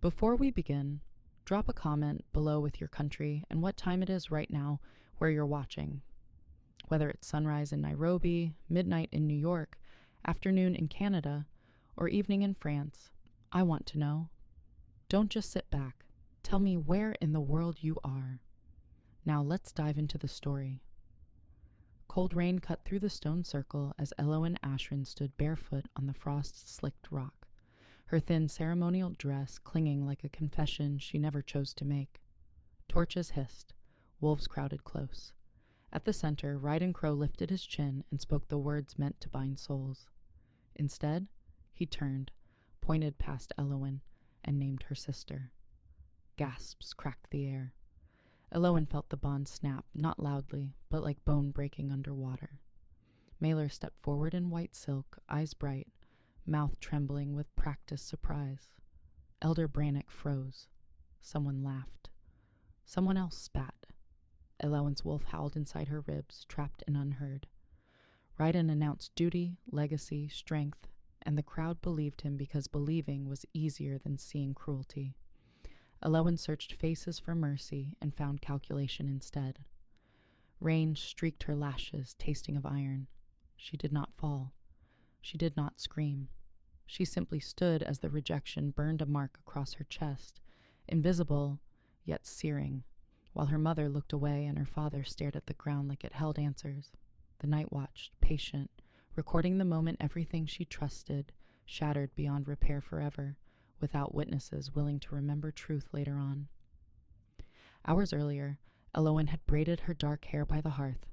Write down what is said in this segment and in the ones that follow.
Before we begin, drop a comment below with your country and what time it is right now where you're watching. Whether it's sunrise in Nairobi, midnight in New York, afternoon in Canada, or evening in France, I want to know. Don't just sit back. Tell me where in the world you are. Now let's dive into the story. Cold rain cut through the stone circle as Elowen Ashrin stood barefoot on the frost-slicked rock, her thin ceremonial dress clinging like a confession she never chose to make. Torches hissed. Wolves crowded close. At the center, Ryden Crow lifted his chin and spoke the words meant to bind souls. Instead, he turned, pointed past Elowen, and named her sister. Gasps cracked the air. Elowen felt the bond snap, not loudly, but like bone breaking underwater. Mailer stepped forward in white silk, eyes bright, mouth trembling with practiced surprise. Elder Brannock froze. Someone laughed. Someone else spat. Elowen's wolf howled inside her ribs, trapped and unheard. Ryden announced duty, legacy, strength, and the crowd believed him because believing was easier than seeing cruelty. Elowen searched faces for mercy and found calculation instead. Rain streaked her lashes, tasting of iron. She did not fall. She did not scream. She simply stood as the rejection burned a mark across her chest, invisible, yet searing, while her mother looked away and her father stared at the ground like it held answers. The night watched, patient, recording the moment everything she trusted, shattered beyond repair forever, without witnesses willing to remember truth later on. Hours earlier, Elowen had braided her dark hair by the hearth,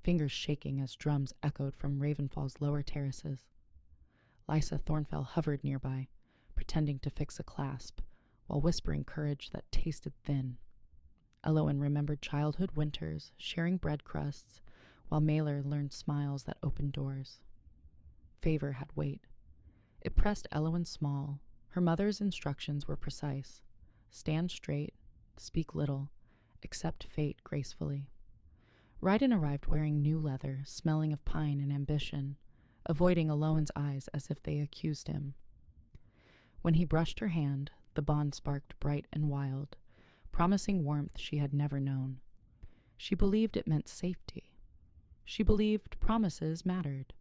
fingers shaking as drums echoed from Ravenfall's lower terraces. Lysa Thornfell hovered nearby, pretending to fix a clasp, while whispering courage that tasted thin. Elowen remembered childhood winters, sharing bread crusts, while Mailer learned smiles that opened doors. Favor had weight. It pressed Elowen small. Her mother's instructions were precise. Stand straight, speak little, accept fate gracefully. Ryden arrived wearing new leather, smelling of pine and ambition, avoiding Elowen's eyes as if they accused him. When he brushed her hand, the bond sparked bright and wild, promising warmth she had never known. She believed it meant safety. She believed promises mattered.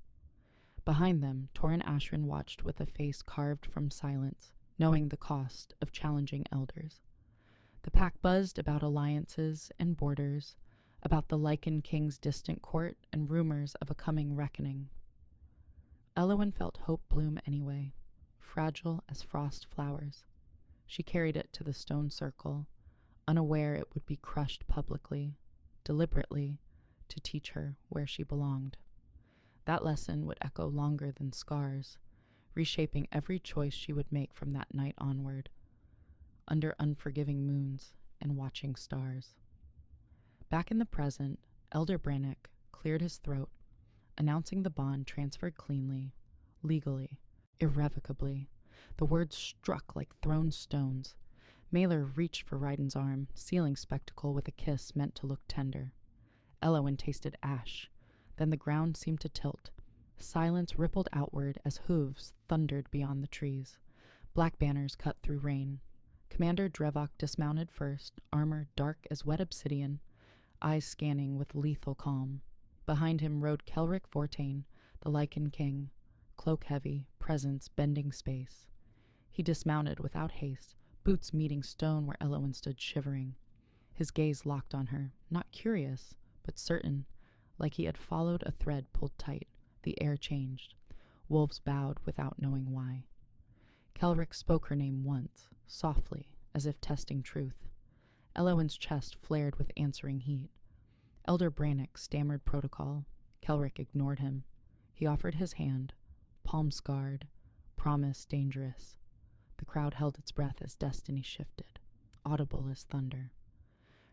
Behind them, Torin Ashrin watched with a face carved from silence, knowing the cost of challenging elders. The pack buzzed about alliances and borders, about the Lycan King's distant court and rumors of a coming reckoning. Elowen felt hope bloom anyway, fragile as frost flowers. She carried it to the stone circle, unaware it would be crushed publicly, deliberately, to teach her where she belonged. That lesson would echo longer than scars, reshaping every choice she would make from that night onward, under unforgiving moons and watching stars. Back in the present, Elder Brannock cleared his throat, announcing the bond transferred cleanly, legally, irrevocably. The words struck like thrown stones. Mailer reached for Ryden's arm, sealing spectacle with a kiss meant to look tender. Elowen tasted ash. Then the ground seemed to tilt. Silence rippled outward as hooves thundered beyond the trees. Black banners cut through rain. Commander Drevok dismounted first, armor dark as wet obsidian, eyes scanning with lethal calm. Behind him rode Kelric Vortain, the Lycan King, cloak heavy, presence bending space. He dismounted without haste, boots meeting stone where Elowen stood shivering. His gaze locked on her, not curious, but certain, like he had followed a thread pulled tight. The air changed. Wolves bowed without knowing why. Kelric spoke her name once, softly, as if testing truth. Elowen's chest flared with answering heat. Elder Brannock stammered protocol. Kelric ignored him. He offered his hand, palm scarred, promise dangerous. The crowd held its breath as destiny shifted, audible as thunder.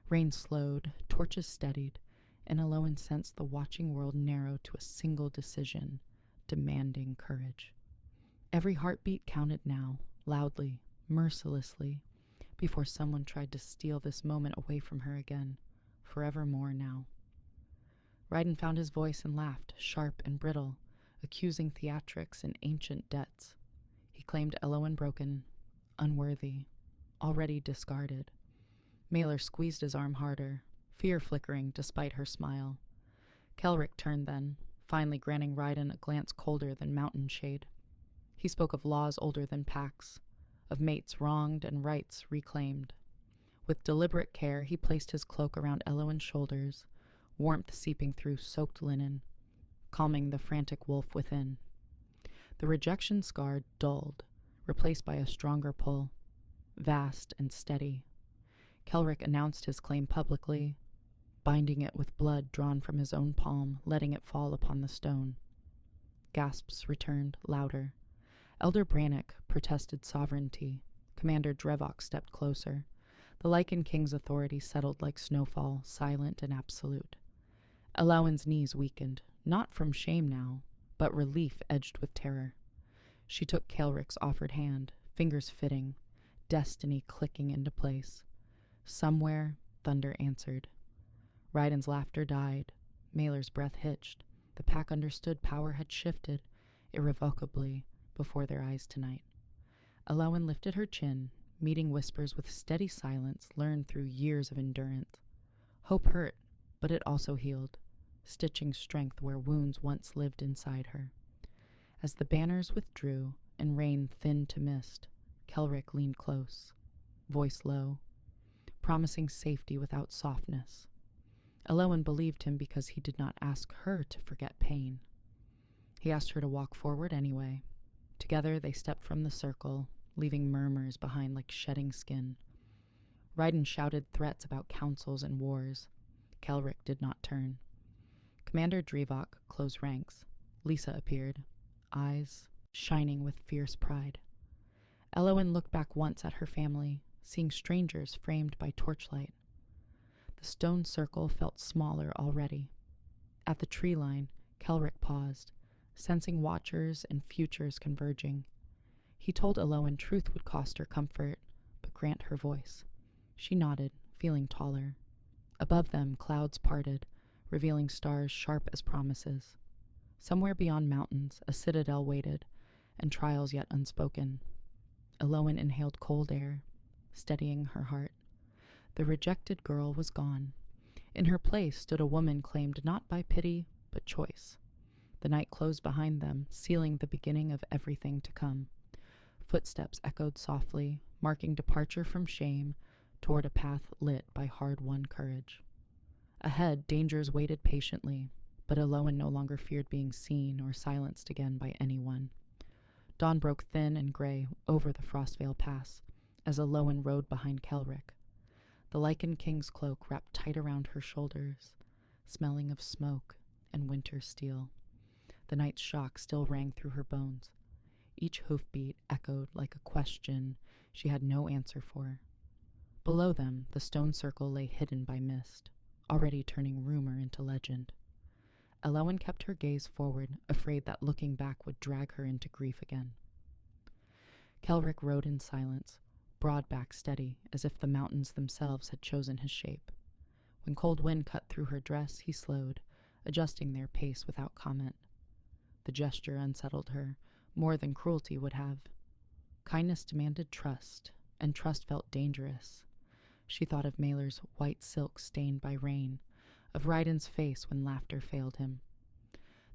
Rain slowed, torches steadied, and Elowen sensed the watching world narrow to a single decision, demanding courage. Every heartbeat counted now, loudly, mercilessly, before someone tried to steal this moment away from her again, forevermore now. Ryden found his voice and laughed, sharp and brittle, accusing theatrics and ancient debts. He claimed Elowen broken, unworthy, already discarded. Mailer squeezed his arm harder, fear flickering despite her smile. Kelrick turned then, finally granting Ryden a glance colder than mountain shade. He spoke of laws older than packs, of mates wronged and rights reclaimed. With deliberate care, he placed his cloak around Elowen's shoulders, warmth seeping through soaked linen, calming the frantic wolf within. The rejection scar dulled, replaced by a stronger pull, vast and steady. Kelrick announced his claim publicly, binding it with blood drawn from his own palm, letting it fall upon the stone. Gasps returned, louder. Elder Brannock protested sovereignty. Commander Drevok stepped closer. The Lycan King's authority settled like snowfall, silent and absolute. Elowen's knees weakened, not from shame now, but relief edged with terror. She took Kelrick's offered hand, fingers fitting, destiny clicking into place. Somewhere, thunder answered. Ryden's laughter died. Mailer's breath hitched. The pack understood power had shifted, irrevocably, before their eyes tonight. Elowen lifted her chin, meeting whispers with steady silence learned through years of endurance. Hope hurt, but it also healed, stitching strength where wounds once lived inside her. As the banners withdrew and rain thinned to mist, Kelrick leaned close, voice low, promising safety without softness. Elowen believed him because he did not ask her to forget pain. He asked her to walk forward anyway. Together they stepped from the circle, leaving murmurs behind like shedding skin. Ryden shouted threats about councils and wars. Kelrick did not turn. Commander Drevok closed ranks. Lisa appeared, eyes shining with fierce pride. Elowen looked back once at her family, seeing strangers framed by torchlight. The stone circle felt smaller already. At the tree line, Kelrick paused, sensing watchers and futures converging. He told Elowen truth would cost her comfort, but grant her voice. She nodded, feeling taller. Above them, clouds parted, revealing stars sharp as promises. Somewhere beyond mountains, a citadel waited, and trials yet unspoken. Elowen inhaled cold air, steadying her heart. The rejected girl was gone. In her place stood a woman claimed not by pity, but choice. The night closed behind them, sealing the beginning of everything to come. Footsteps echoed softly, marking departure from shame toward a path lit by hard-won courage. Ahead, dangers waited patiently, but Elowen no longer feared being seen or silenced again by anyone. Dawn broke thin and gray over the Frostvale Pass as Elowen rode behind Kelrick. The Lycan King's cloak wrapped tight around her shoulders, smelling of smoke and winter steel. The night's shock still rang through her bones. Each hoofbeat echoed like a question she had no answer for. Below them, the stone circle lay hidden by mist, already turning rumor into legend. Elowen kept her gaze forward, afraid that looking back would drag her into grief again. Kelrick rode in silence, broad back steady, as if the mountains themselves had chosen his shape. When cold wind cut through her dress, he slowed, adjusting their pace without comment. The gesture unsettled her, more than cruelty would have. Kindness demanded trust, and trust felt dangerous. She thought of Mailer's white silk stained by rain, of Ryden's face when laughter failed him.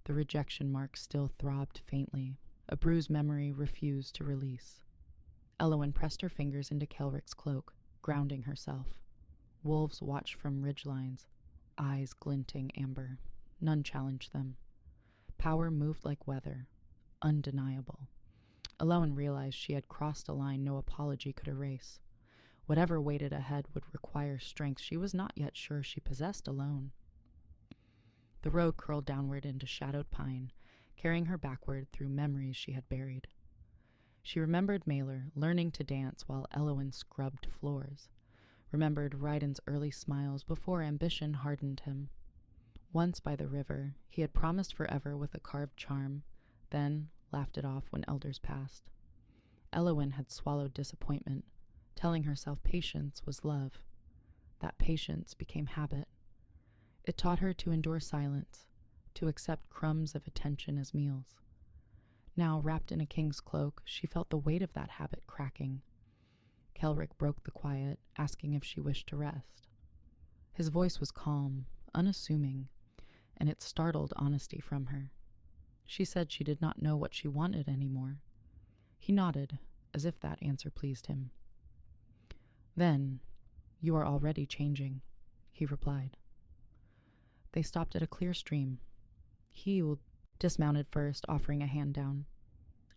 The rejection mark still throbbed faintly, a bruised memory refused to release. Elowen pressed her fingers into Kelrick's cloak, grounding herself. Wolves watched from ridgelines, eyes glinting amber. None challenged them. Power moved like weather, undeniable. Elowen realized she had crossed a line no apology could erase. Whatever waited ahead would require strength she was not yet sure she possessed alone. The road curled downward into shadowed pine, carrying her backward through memories she had buried. She remembered Mailer learning to dance while Elowen scrubbed floors, remembered Ryden's early smiles before ambition hardened him. Once by the river, he had promised forever with a carved charm, then laughed it off when elders passed. Elowen had swallowed disappointment, telling herself patience was love. That patience became habit. It taught her to endure silence, to accept crumbs of attention as meals. Now, wrapped in a king's cloak, she felt the weight of that habit cracking. Kelrick broke the quiet, asking if she wished to rest. His voice was calm, unassuming, and it startled honesty from her. She said she did not know what she wanted anymore. He nodded, as if that answer pleased him. "Then, you are already changing," he replied. They stopped at a clear stream. He dismounted first, offering a hand down.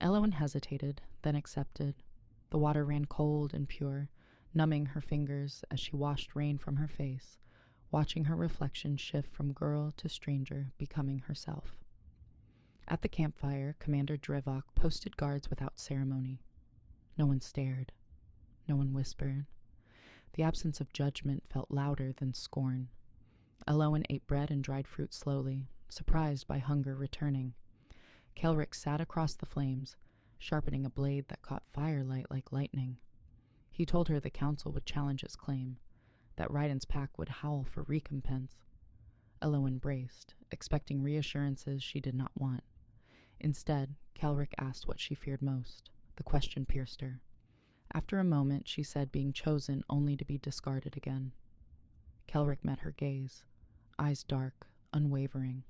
Elowen hesitated, then accepted. The water ran cold and pure, numbing her fingers as she washed rain from her face, watching her reflection shift from girl to stranger, becoming herself. At the campfire, Commander Drevok posted guards without ceremony. No one stared. No one whispered. The absence of judgment felt louder than scorn. Elowen ate bread and dried fruit slowly, surprised by hunger returning. Kelrick sat across the flames, sharpening a blade that caught firelight like lightning. He told her the council would challenge his claim, that Ryden's pack would howl for recompense. Elowen braced, expecting reassurances she did not want. Instead, Kelrick asked what she feared most. The question pierced her. After a moment, she said being chosen only to be discarded again. Kelrick met her gaze, eyes dark, unwavering.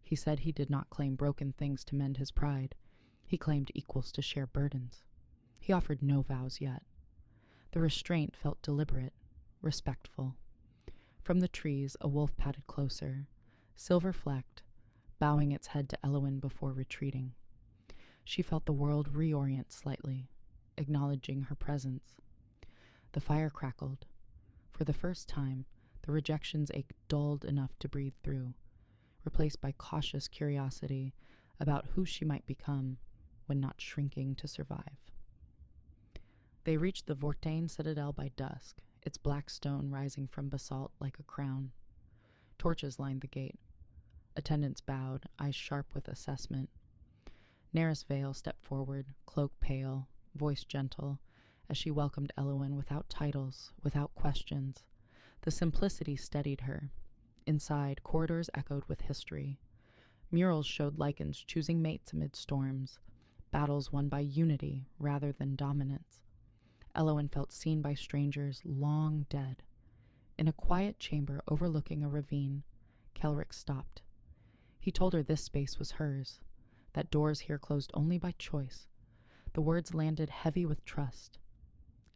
He said he did not claim broken things to mend his pride. He claimed equals to share burdens. He offered no vows yet. The restraint felt deliberate, respectful. From the trees, a wolf padded closer, silver-flecked, bowing its head to Elowen before retreating. She felt the world reorient slightly, acknowledging her presence. The fire crackled. For the first time, the rejection's ache dulled enough to breathe through, replaced by cautious curiosity about who she might become when not shrinking to survive. They reached the Vortain citadel by dusk, its black stone rising from basalt like a crown. Torches lined the gate. Attendants bowed, eyes sharp with assessment. Nerys Vale stepped forward, cloak pale, voice gentle, as she welcomed Elowen without titles, without questions. The simplicity steadied her. Inside, corridors echoed with history. Murals showed Lycans choosing mates amid storms, battles won by unity rather than dominance. Elowen felt seen by strangers long dead. In a quiet chamber overlooking a ravine, Kelrick stopped. He told her this space was hers, that doors here closed only by choice. The words landed heavy with trust.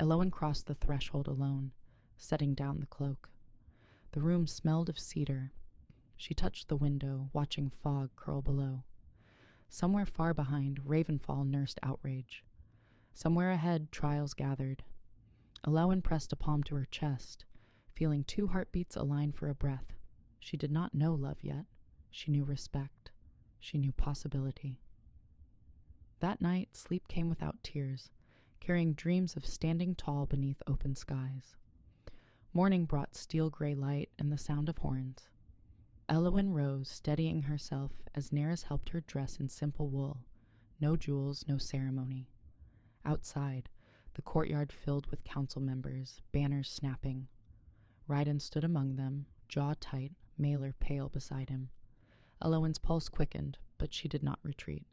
Elowen crossed the threshold alone, setting down the cloak. The room smelled of cedar. She touched the window, watching fog curl below. Somewhere far behind, Ravenfall nursed outrage. Somewhere ahead, trials gathered. Elowen pressed a palm to her chest, feeling 2 heartbeats align for a breath. She did not know love yet. She knew respect. She knew possibility. That night, sleep came without tears, carrying dreams of standing tall beneath open skies. Morning brought steel-gray light and the sound of horns. Elowen rose, steadying herself as Nerys helped her dress in simple wool. No jewels, no ceremony. Outside, the courtyard filled with council members, banners snapping. Ryden stood among them, jaw tight, Mailer pale beside him. Elowen's pulse quickened, but she did not retreat.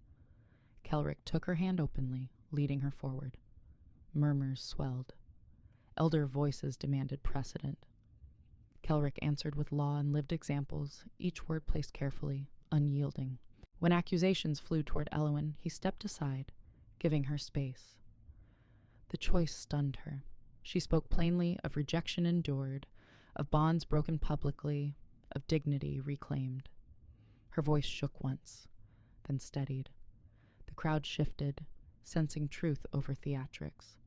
Kelrick took her hand openly, leading her forward. Murmurs swelled. Elder voices demanded precedent. Kelrick answered with law and lived examples, each word placed carefully, unyielding. When accusations flew toward Elowen, he stepped aside, giving her space. The choice stunned her. She spoke plainly of rejection endured, of bonds broken publicly, of dignity reclaimed. Her voice shook once, then steadied. The crowd shifted, sensing truth over theatrics.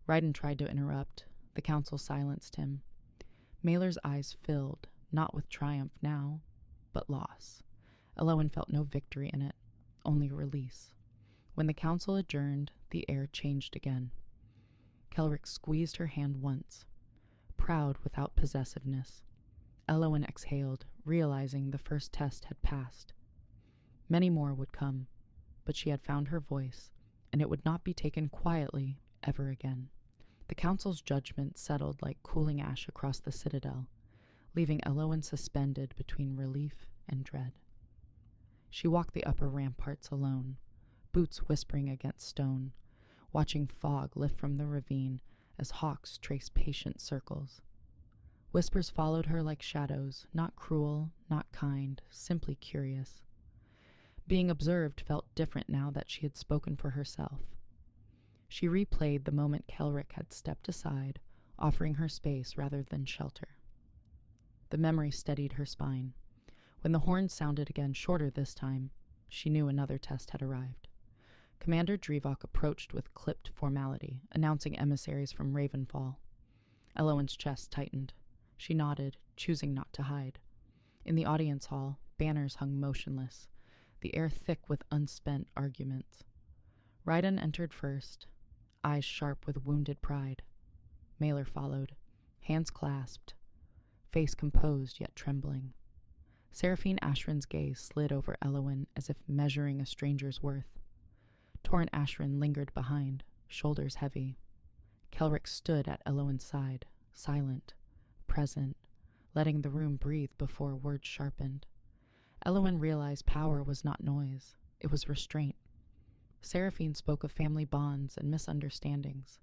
Ryden tried to interrupt. The council silenced him. Mailer's eyes filled, not with triumph now, but loss. Elowen felt no victory in it, only release. When the council adjourned, the air changed again. Kelrick squeezed her hand once, proud without possessiveness. Elowen exhaled, realizing the first test had passed. Many more would come, but she had found her voice, and it would not be taken quietly ever again. The council's judgment settled like cooling ash across the citadel, leaving Elowen suspended between relief and dread. She walked the upper ramparts alone, boots whispering against stone, watching fog lift from the ravine as hawks traced patient circles. Whispers followed her like shadows, not cruel, not kind, simply curious. Being observed felt different now that she had spoken for herself. She replayed the moment Kelrick had stepped aside, offering her space rather than shelter. The memory steadied her spine. When the horn sounded again, shorter this time, she knew another test had arrived. Commander Drevok approached with clipped formality, announcing emissaries from Ravenfall. Elowen's chest tightened. She nodded, choosing not to hide. In the audience hall, banners hung motionless, the air thick with unspent arguments. Raiden entered first, eyes sharp with wounded pride. Mailer followed, hands clasped, face composed yet trembling. Seraphine Ashran's gaze slid over Elowen as if measuring a stranger's worth. Torrent Ashran lingered behind, shoulders heavy. Kelrick stood at Elowen's side, silent, present, letting the room breathe before words sharpened. Elowen realized power was not noise, it was restraint. Seraphine spoke of family bonds and misunderstandings,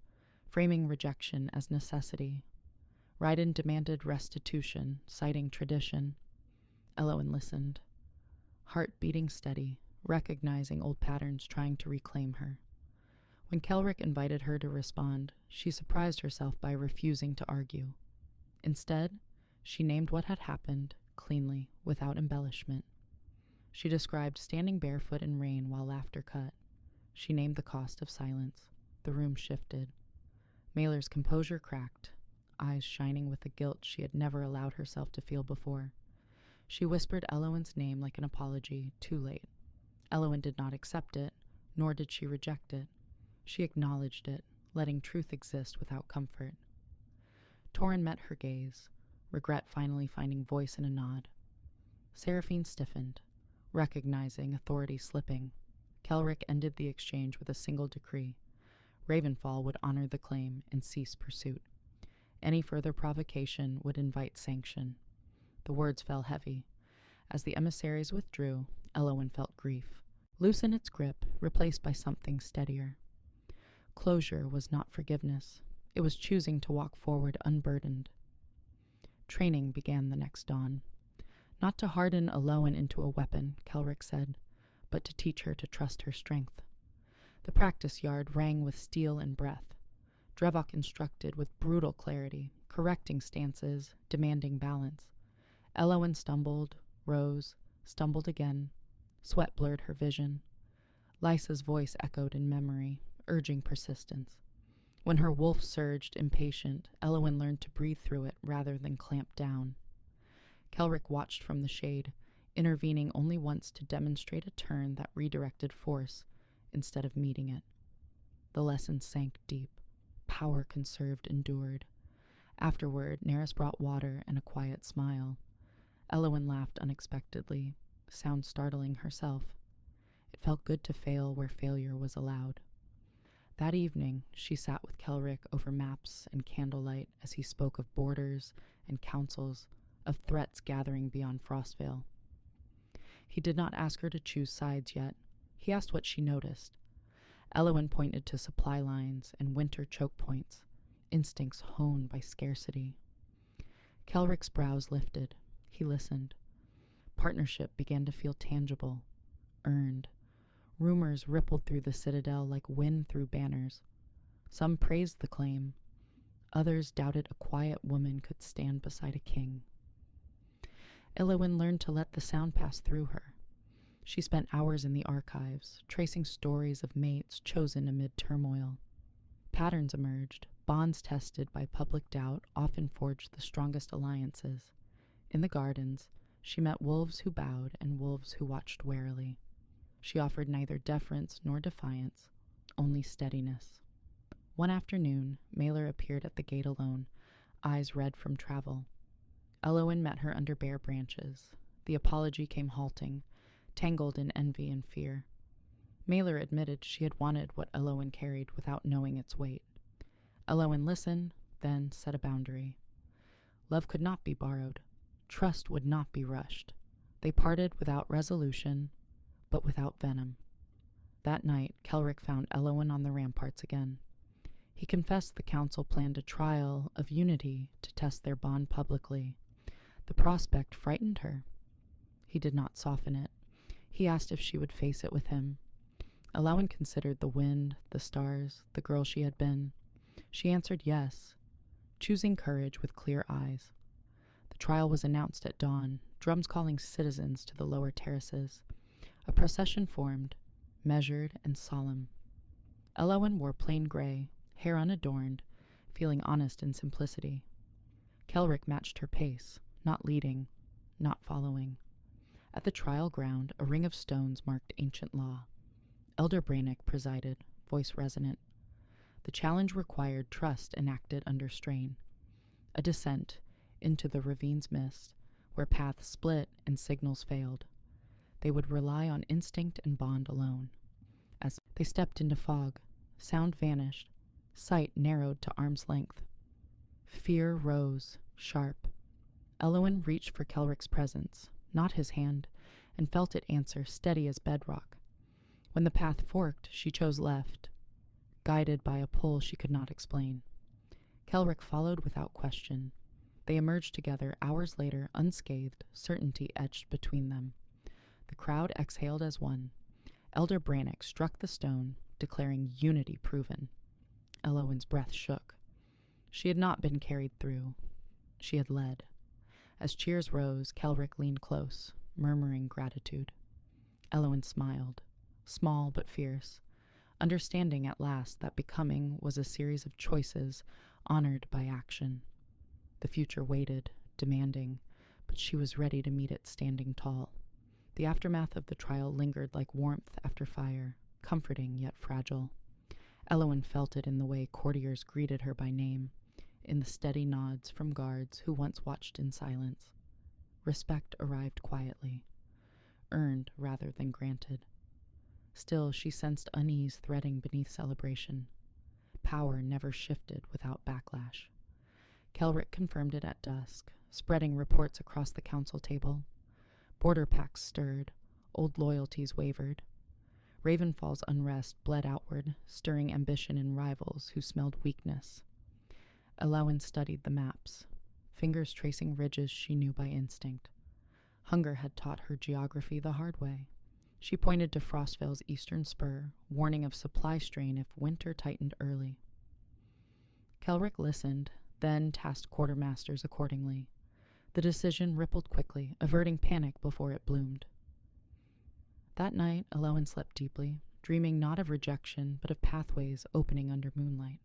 framing rejection as necessity. Raiden demanded restitution, citing tradition. Elowen listened, heart beating steady, recognizing old patterns trying to reclaim her. When Kelrick invited her to respond, she surprised herself by refusing to argue. Instead, she named what had happened, cleanly, without embellishment. She described standing barefoot in rain while laughter cut. She named the cost of silence. The room shifted. Mailer's composure cracked, eyes shining with the guilt she had never allowed herself to feel before. She whispered Elowen's name like an apology, too late. Elowen did not accept it, nor did she reject it. She acknowledged it, letting truth exist without comfort. Torrin met her gaze, regret finally finding voice in a nod. Seraphine stiffened, recognizing authority slipping. Kelrick ended the exchange with a single decree. Ravenfall would honor the claim and cease pursuit. Any further provocation would invite sanction. The words fell heavy. As the emissaries withdrew, Elowen felt grief, loosen its grip, replaced by something steadier. Closure was not forgiveness. It was choosing to walk forward unburdened. Training began the next dawn. Not to harden Elowen into a weapon, Kelrick said, but to teach her to trust her strength. The practice yard rang with steel and breath. Drevok instructed with brutal clarity, correcting stances, demanding balance. Elowen stumbled, rose, stumbled again. Sweat blurred her vision. Lysa's voice echoed in memory, urging persistence. When her wolf surged, impatient, Elowen learned to breathe through it rather than clamp down. Kelrick watched from the shade, intervening only once to demonstrate a turn that redirected force instead of meeting it. The lesson sank deep. Power conserved endured. Afterward, Neris brought water and a quiet smile. Elowen laughed unexpectedly, sound startling herself. It felt good to fail where failure was allowed. That evening, she sat with Kelrick over maps and candlelight as he spoke of borders and councils, of threats gathering beyond Frostvale. He did not ask her to choose sides yet. He asked what she noticed. Elowen pointed to supply lines and winter choke points, instincts honed by scarcity. Kelrick's brows lifted. He listened. Partnership began to feel tangible, earned. Rumors rippled through the citadel like wind through banners. Some praised the claim. Others doubted a quiet woman could stand beside a king. Elowen learned to let the sound pass through her. She spent hours in the archives, tracing stories of mates chosen amid turmoil. Patterns emerged, bonds tested by public doubt often forged the strongest alliances. In the gardens, she met wolves who bowed and wolves who watched warily. She offered neither deference nor defiance, only steadiness. One afternoon, Mailer appeared at the gate alone, eyes red from travel. Elowen met her under bare branches. The apology came halting, tangled in envy and fear. Mailer admitted she had wanted what Elowen carried without knowing its weight. Elowen listened, then set a boundary. Love could not be borrowed. Trust would not be rushed. They parted without resolution, but without venom. That night, Kelrick found Elowen on the ramparts again. He confessed the council planned a trial of unity to test their bond publicly. The prospect frightened her. He did not soften it. He asked if she would face it with him. Alowen considered the wind, the stars, the girl she had been. She answered yes, choosing courage with clear eyes. The trial was announced at dawn, drums calling citizens to the lower terraces. A procession formed, measured and solemn. Alowen wore plain gray, hair unadorned, feeling honest in simplicity. Kelric matched her pace, not leading, not following. At the trial ground, a ring of stones marked ancient law. Elder Brannock presided, voice resonant. The challenge required trust enacted under strain. A descent into the ravine's mist, where paths split and signals failed. They would rely on instinct and bond alone. As they stepped into fog, sound vanished, sight narrowed to arm's length. Fear rose, sharp. Elowen reached for Kelric's presence, not his hand, and felt it answer steady as bedrock. When the path forked, she chose left, guided by a pull she could not explain. Kelric followed without question. They emerged together hours later, unscathed, certainty etched between them. The crowd exhaled as one. Elder Brannock struck the stone, declaring unity proven. Elowen's breath shook. She had not been carried through. She had led. As cheers rose, Kelric leaned close, murmuring gratitude. Elowen smiled, small but fierce, understanding at last that becoming was a series of choices honored by action. The future waited, demanding, but she was ready to meet it standing tall. The aftermath of the trial lingered like warmth after fire, comforting yet fragile. Elowen felt it in the way courtiers greeted her by name, in the steady nods from guards who once watched in silence. Respect arrived quietly, earned rather than granted. Still, she sensed unease threading beneath celebration. Power never shifted without backlash. Kelric confirmed it at dusk, spreading reports across the council table. Border pacts stirred, old loyalties wavered. Ravenfall's unrest bled outward, stirring ambition in rivals who smelled weakness. Elowen studied the maps, fingers tracing ridges she knew by instinct. Hunger had taught her geography the hard way. She pointed to Frostvale's eastern spur, warning of supply strain if winter tightened early. Kelric listened, then tasked quartermasters accordingly. The decision rippled quickly, averting panic before it bloomed. That night, Elowen slept deeply, dreaming not of rejection, but of pathways opening under moonlight.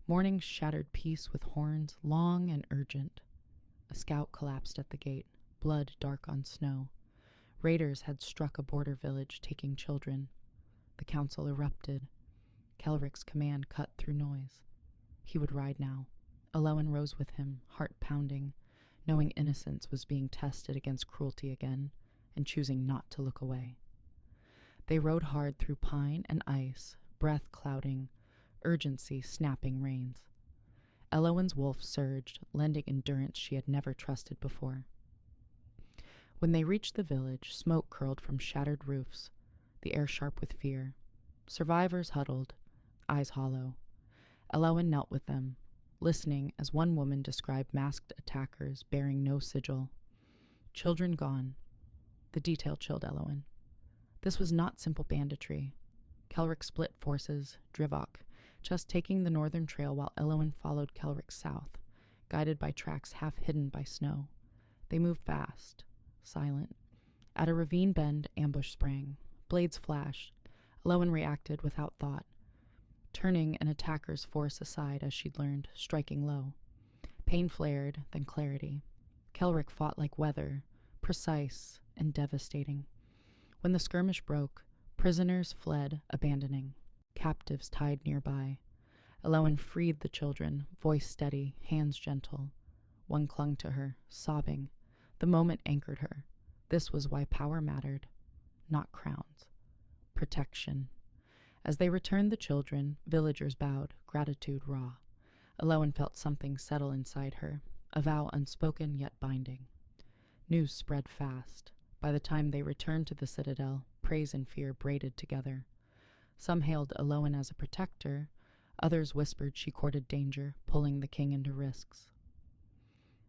Morning shattered peace with horns, long and urgent. A scout collapsed at the gate, blood dark on snow. Raiders had struck a border village, taking children. The council erupted. Kelric's command cut through noise. He would ride now. Elowen rose with him, heart pounding, knowing innocence was being tested against cruelty again, and choosing not to look away. They rode hard through pine and ice, breath clouding, urgency snapping reins. Elowen's wolf surged, lending endurance she had never trusted before. When they reached the village, smoke curled from shattered roofs, the air sharp with fear. Survivors huddled, eyes hollow. Elowen knelt with them, listening as one woman described masked attackers bearing no sigil. Children gone. The detail chilled Elowen. This was not simple banditry. Kelric split forces, Drivok, just taking the northern trail while Elowen followed Kelric south, guided by tracks half hidden by snow. They moved fast, silent. At a ravine bend, ambush sprang. Blades flashed. Elowen reacted without thought, turning an attacker's force aside as she'd learned, striking low. Pain flared, then clarity. Kelric fought like weather, precise and devastating. When the skirmish broke, prisoners fled, abandoning. Captives tied nearby. Elowen freed the children, voice steady, hands gentle. One clung to her, sobbing. The moment anchored her. This was why power mattered, not crowns. Protection. As they returned the children, villagers bowed, gratitude raw. Elowen felt something settle inside her, a vow unspoken yet binding. News spread fast. By the time they returned to the citadel, praise and fear braided together. Some hailed Elowen as a protector, Others whispered she courted danger, pulling the king into risks.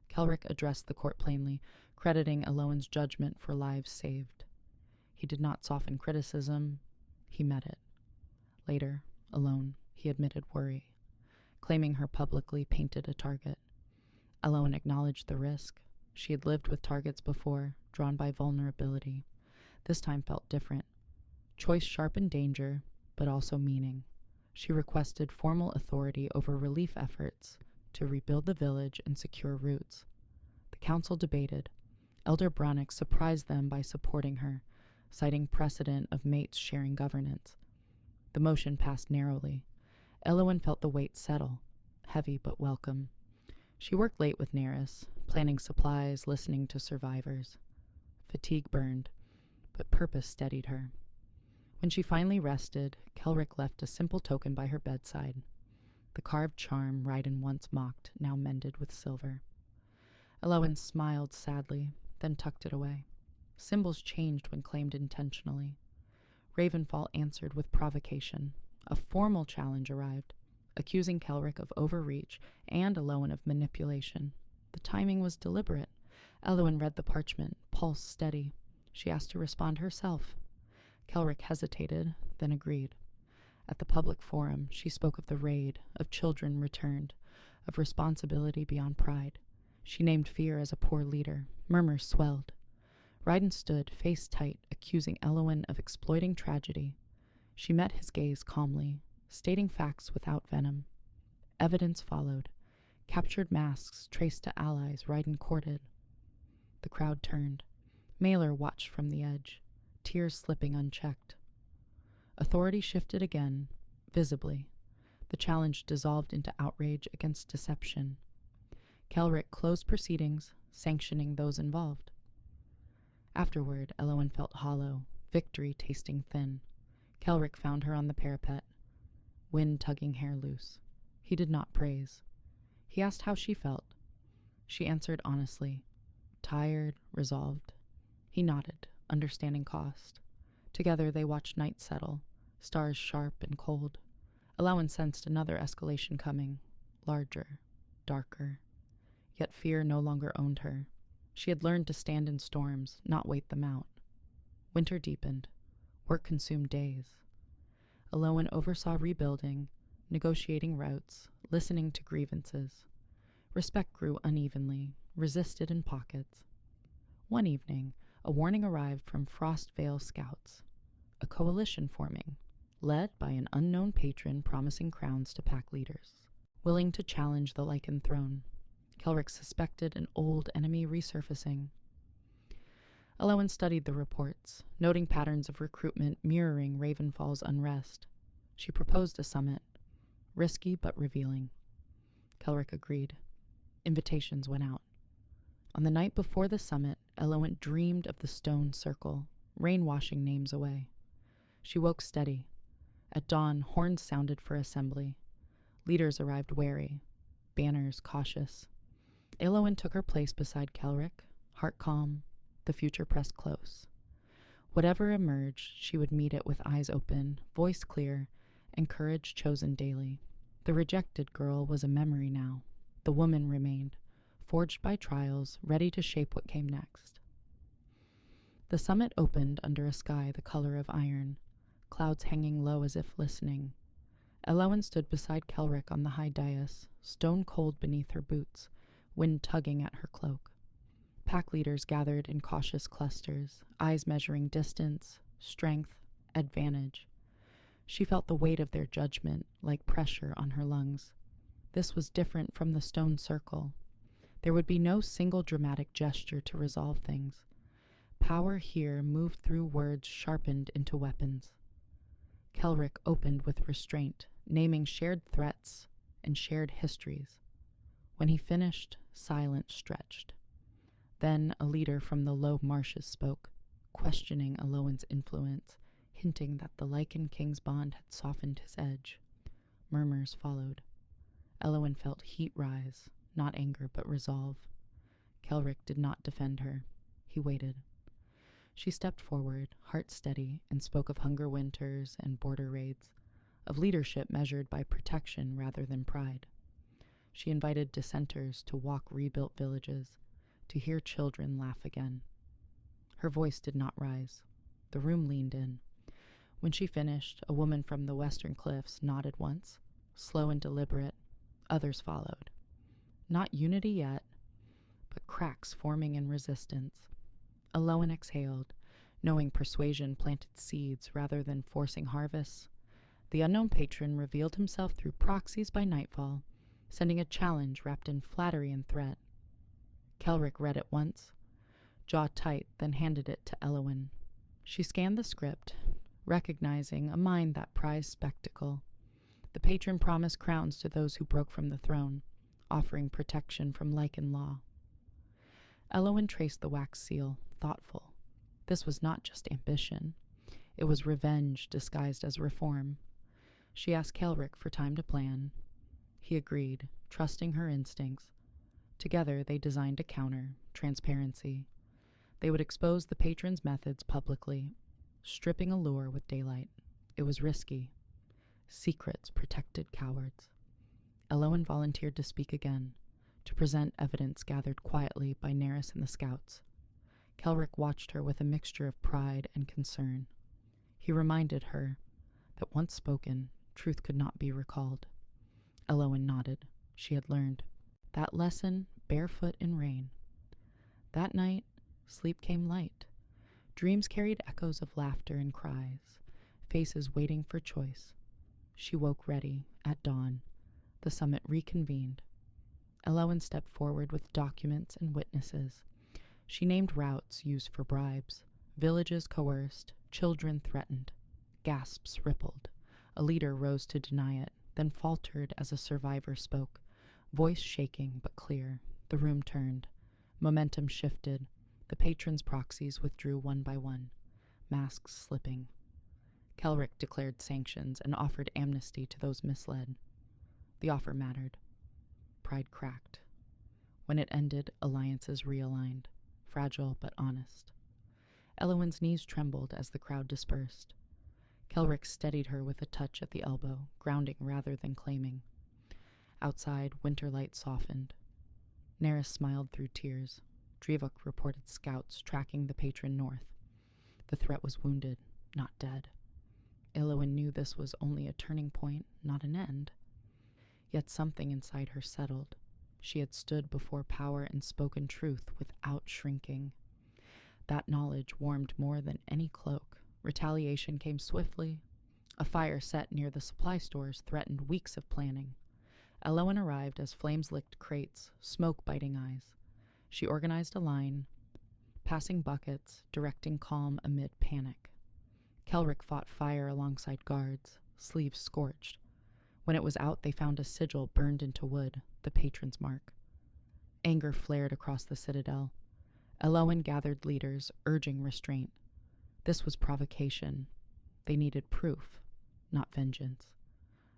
Kelrick addressed the court plainly, crediting Eloan's judgment for lives saved. He did not soften criticism, he met it. Later, alone, he admitted worry, claiming her publicly painted a target. Eloan acknowledged the risk. She had lived with targets before, drawn by vulnerability. This time felt different. Choice sharpened danger, but also meaning. She requested formal authority over relief efforts to rebuild the village and secure routes. The council debated. Elder Bronick surprised them by supporting her, citing precedent of mates sharing governance. The motion passed narrowly. Eloan felt the weight settle, heavy but welcome. She worked late with Neris, planning supplies, listening to survivors. Fatigue burned, but purpose steadied her. When she finally rested, Kelrick left a simple token by her bedside. The carved charm Ryden once mocked, now mended with silver. Eloan smiled sadly, then tucked it away. Symbols changed when claimed intentionally. Ravenfall answered with provocation. A formal challenge arrived, accusing Kelrick of overreach and Eloan of manipulation. The timing was deliberate. Eloan read the parchment, pulse steady. She asked to respond herself. Kelrick hesitated, then agreed. At the public forum, she spoke of the raid, of children returned, of responsibility beyond pride. She named fear as a poor leader. Murmurs swelled. Ryden stood, face tight, accusing Eloan of exploiting tragedy. She met his gaze calmly, stating facts without venom. Evidence followed. Captured masks traced to allies Ryden courted. The crowd turned. Mailer watched from the edge, tears slipping unchecked. Authority shifted again, visibly. The challenge dissolved into outrage against deception. Kelrick closed proceedings, sanctioning those involved. Afterward, Eloan felt hollow, victory tasting thin. Kelrick found her on the parapet, wind tugging hair loose. He did not praise. He asked how she felt. She answered honestly, tired, resolved. He nodded, understanding cost. Together they watched night settle, stars sharp and cold. Eloan sensed another escalation coming, larger, darker. Yet fear no longer owned her. She had learned to stand in storms, not wait them out. Winter deepened. Work consumed days. Eloan oversaw rebuilding, negotiating routes, listening to grievances. Respect grew unevenly, resisted in pockets. One evening, a warning arrived from Frostvale scouts. A coalition forming, led by an unknown patron promising crowns to pack leaders, willing to challenge the Lycan throne. Kelrick suspected an old enemy resurfacing. Eloan studied the reports, noting patterns of recruitment mirroring Ravenfall's unrest. She proposed a summit, risky but revealing. Kelrick agreed. Invitations went out. On the night before the summit, Eloan dreamed of the stone circle, rain-washing names away. She woke steady. At dawn, horns sounded for assembly. Leaders arrived wary, banners cautious. Eloan took her place beside Kelrick, heart calm, the future pressed close. Whatever emerged, she would meet it with eyes open, voice clear, and courage chosen daily. The rejected girl was a memory now. The woman remained, forged by trials, ready to shape what came next. The summit opened under a sky the color of iron, clouds hanging low as if listening. Eloan stood beside Kelrick on the high dais, stone cold beneath her boots, wind tugging at her cloak. Pack leaders gathered in cautious clusters, eyes measuring distance, strength, advantage. She felt the weight of their judgment like pressure on her lungs. This was different from the stone circle. There would be no single dramatic gesture to resolve things. Power here moved through words sharpened into weapons. Kelrick opened with restraint, naming shared threats and shared histories. When he finished, silence stretched. Then a leader from the low marshes spoke, questioning Eloan's influence, hinting that the Lycan King's bond had softened his edge. Murmurs followed. Eloan felt heat rise, not anger but resolve. Kelrick did not defend her. He waited. She stepped forward, heart steady, and spoke of hunger winters and border raids, of leadership measured by protection rather than pride. She invited dissenters to walk rebuilt villages, to hear children laugh again. Her voice did not rise. The room leaned in. When she finished, a woman from the western cliffs nodded once, slow and deliberate. Others followed. Not unity yet, but cracks forming in resistance. Elowen exhaled, knowing persuasion planted seeds rather than forcing harvests. The unknown patron revealed himself through proxies by nightfall, sending a challenge wrapped in flattery and threat. Kelric read it once, jaw tight, then handed it to Elowen. She scanned the script, recognizing a mind that prized spectacle. The patron promised crowns to those who broke from the throne, offering protection from Lycan law. Elowen traced the wax seal, thoughtful. This was not just ambition. It was revenge disguised as reform. She asked Kelric for time to plan. He agreed, trusting her instincts. Together they designed a counter, transparency. They would expose the patron's methods publicly, stripping allure with daylight. It was risky. Secrets protected cowards. Elowen volunteered to speak again, to present evidence gathered quietly by Nerys and the scouts. Kelric watched her with a mixture of pride and concern. He reminded her that once spoken, truth could not be recalled. Elowen nodded. She had learned. That lesson, barefoot in rain. That night, sleep came light. Dreams carried echoes of laughter and cries, faces waiting for choice. She woke ready, at dawn. The summit reconvened. Elowen stepped forward with documents and witnesses. She named routes used for bribes, villages coerced, children threatened. Gasps rippled. A leader rose to deny it, then faltered as a survivor spoke, voice shaking but clear. The room turned. Momentum shifted. The patron's proxies withdrew one by one, masks slipping. Kelric declared sanctions and offered amnesty to those misled. The offer mattered. Pride cracked. When it ended, alliances realigned, fragile but honest. Elowen's knees trembled as the crowd dispersed. Kelric steadied her with a touch at the elbow, grounding rather than claiming. Outside, winter light softened. Nerys smiled through tears. Drevuk reported scouts tracking the patron north. The threat was wounded, not dead. Elowen knew this was only a turning point, not an end. Yet something inside her settled. She had stood before power and spoken truth without shrinking. That knowledge warmed more than any cloak. Retaliation came swiftly. A fire set near the supply stores threatened weeks of planning. Elowen arrived as flames licked crates, smoke biting eyes. She organized a line, passing buckets, directing calm amid panic. Kelric fought fire alongside guards, sleeves scorched. When it was out, they found a sigil burned into wood, the patron's mark. Anger flared across the citadel. Elowen gathered leaders, urging restraint. This was provocation. They needed proof, not vengeance.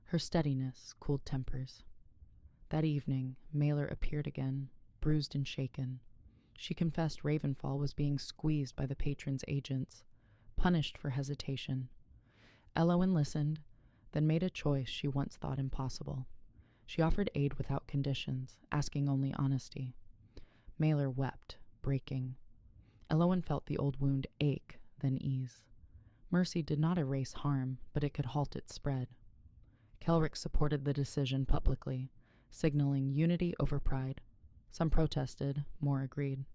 Her steadiness cooled tempers. That evening, Mailer appeared again, bruised and shaken. She confessed Ravenfall was being squeezed by the patron's agents, punished for hesitation. Elowen listened, then made a choice she once thought impossible. She offered aid without conditions, asking only honesty. Mailer wept, breaking. Elowen felt the old wound ache, then ease. Mercy did not erase harm, but it could halt its spread. Kelric supported the decision publicly, signaling unity over pride. Some protested, more agreed.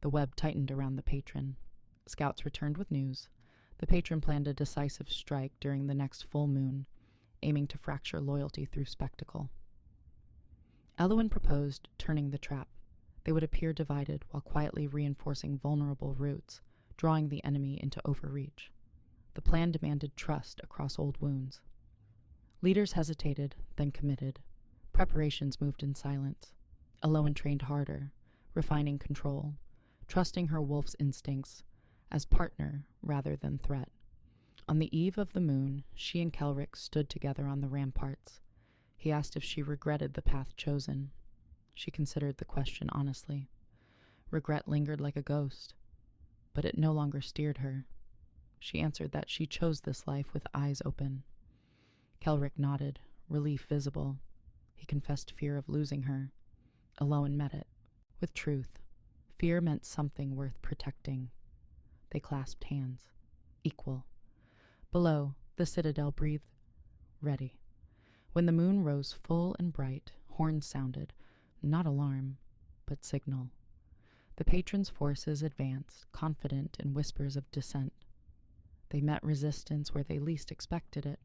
The web tightened around the patron. Scouts returned with news. The patron planned a decisive strike during the next full moon, aiming to fracture loyalty through spectacle. Elowen proposed turning the trap. They would appear divided while quietly reinforcing vulnerable roots, drawing the enemy into overreach. The plan demanded trust across old wounds. Leaders hesitated, then committed. Preparations moved in silence. Elowen trained harder, refining control, trusting her wolf's instincts as partner rather than threat. On the eve of the moon, she and Kelric stood together on the ramparts. He asked if she regretted the path chosen. She considered the question honestly. Regret lingered like a ghost, but it no longer steered her. She answered that she chose this life with eyes open. Kelrick nodded, relief visible. He confessed fear of losing her. Elowen met it with truth. Fear meant something worth protecting. They clasped hands, equal. Below, the citadel breathed, ready. When the moon rose full and bright, horns sounded, not alarm, but signal. The patrons' forces advanced, confident in whispers of dissent. They met resistance where they least expected it.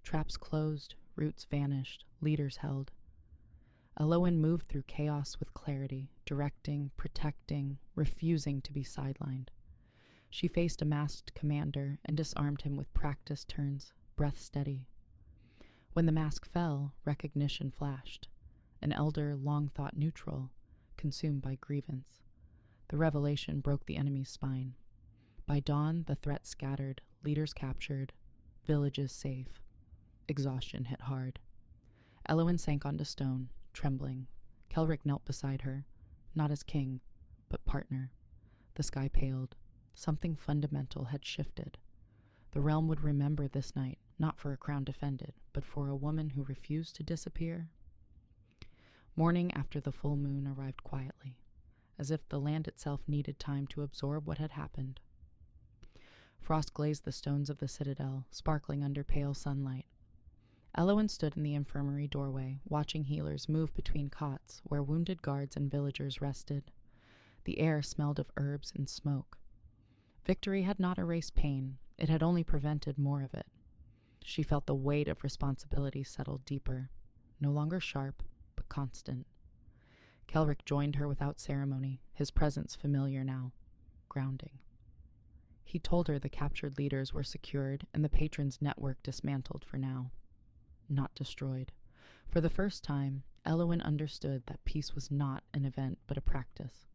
Traps closed, routes vanished, leaders held. Elowen moved through chaos with clarity, directing, protecting, refusing to be sidelined. She faced a masked commander and disarmed him with practiced turns, breath steady. When the mask fell, recognition flashed. An elder long thought neutral, consumed by grievance. The revelation broke the enemy's spine. By dawn, the threat scattered, leaders captured, villages safe. Exhaustion hit hard. Elowen sank onto stone, trembling. Kelrick knelt beside her, not as king, but partner. The sky paled. Something fundamental had shifted. The realm would remember this night, not for a crown defended, but for a woman who refused to disappear. Morning after the full moon arrived quietly, as if the land itself needed time to absorb what had happened. Frost glazed the stones of the citadel, sparkling under pale sunlight. Elowen stood in the infirmary doorway, watching healers move between cots where wounded guards and villagers rested. The air smelled of herbs and smoke. Victory had not erased pain, it had only prevented more of it. She felt the weight of responsibility settle deeper, no longer sharp, but constant. Kelrick joined her without ceremony, his presence familiar now, grounding. He told her the captured leaders were secured and the patrons' network dismantled for now, not destroyed. For the first time, Elowen understood that peace was not an event but a practice.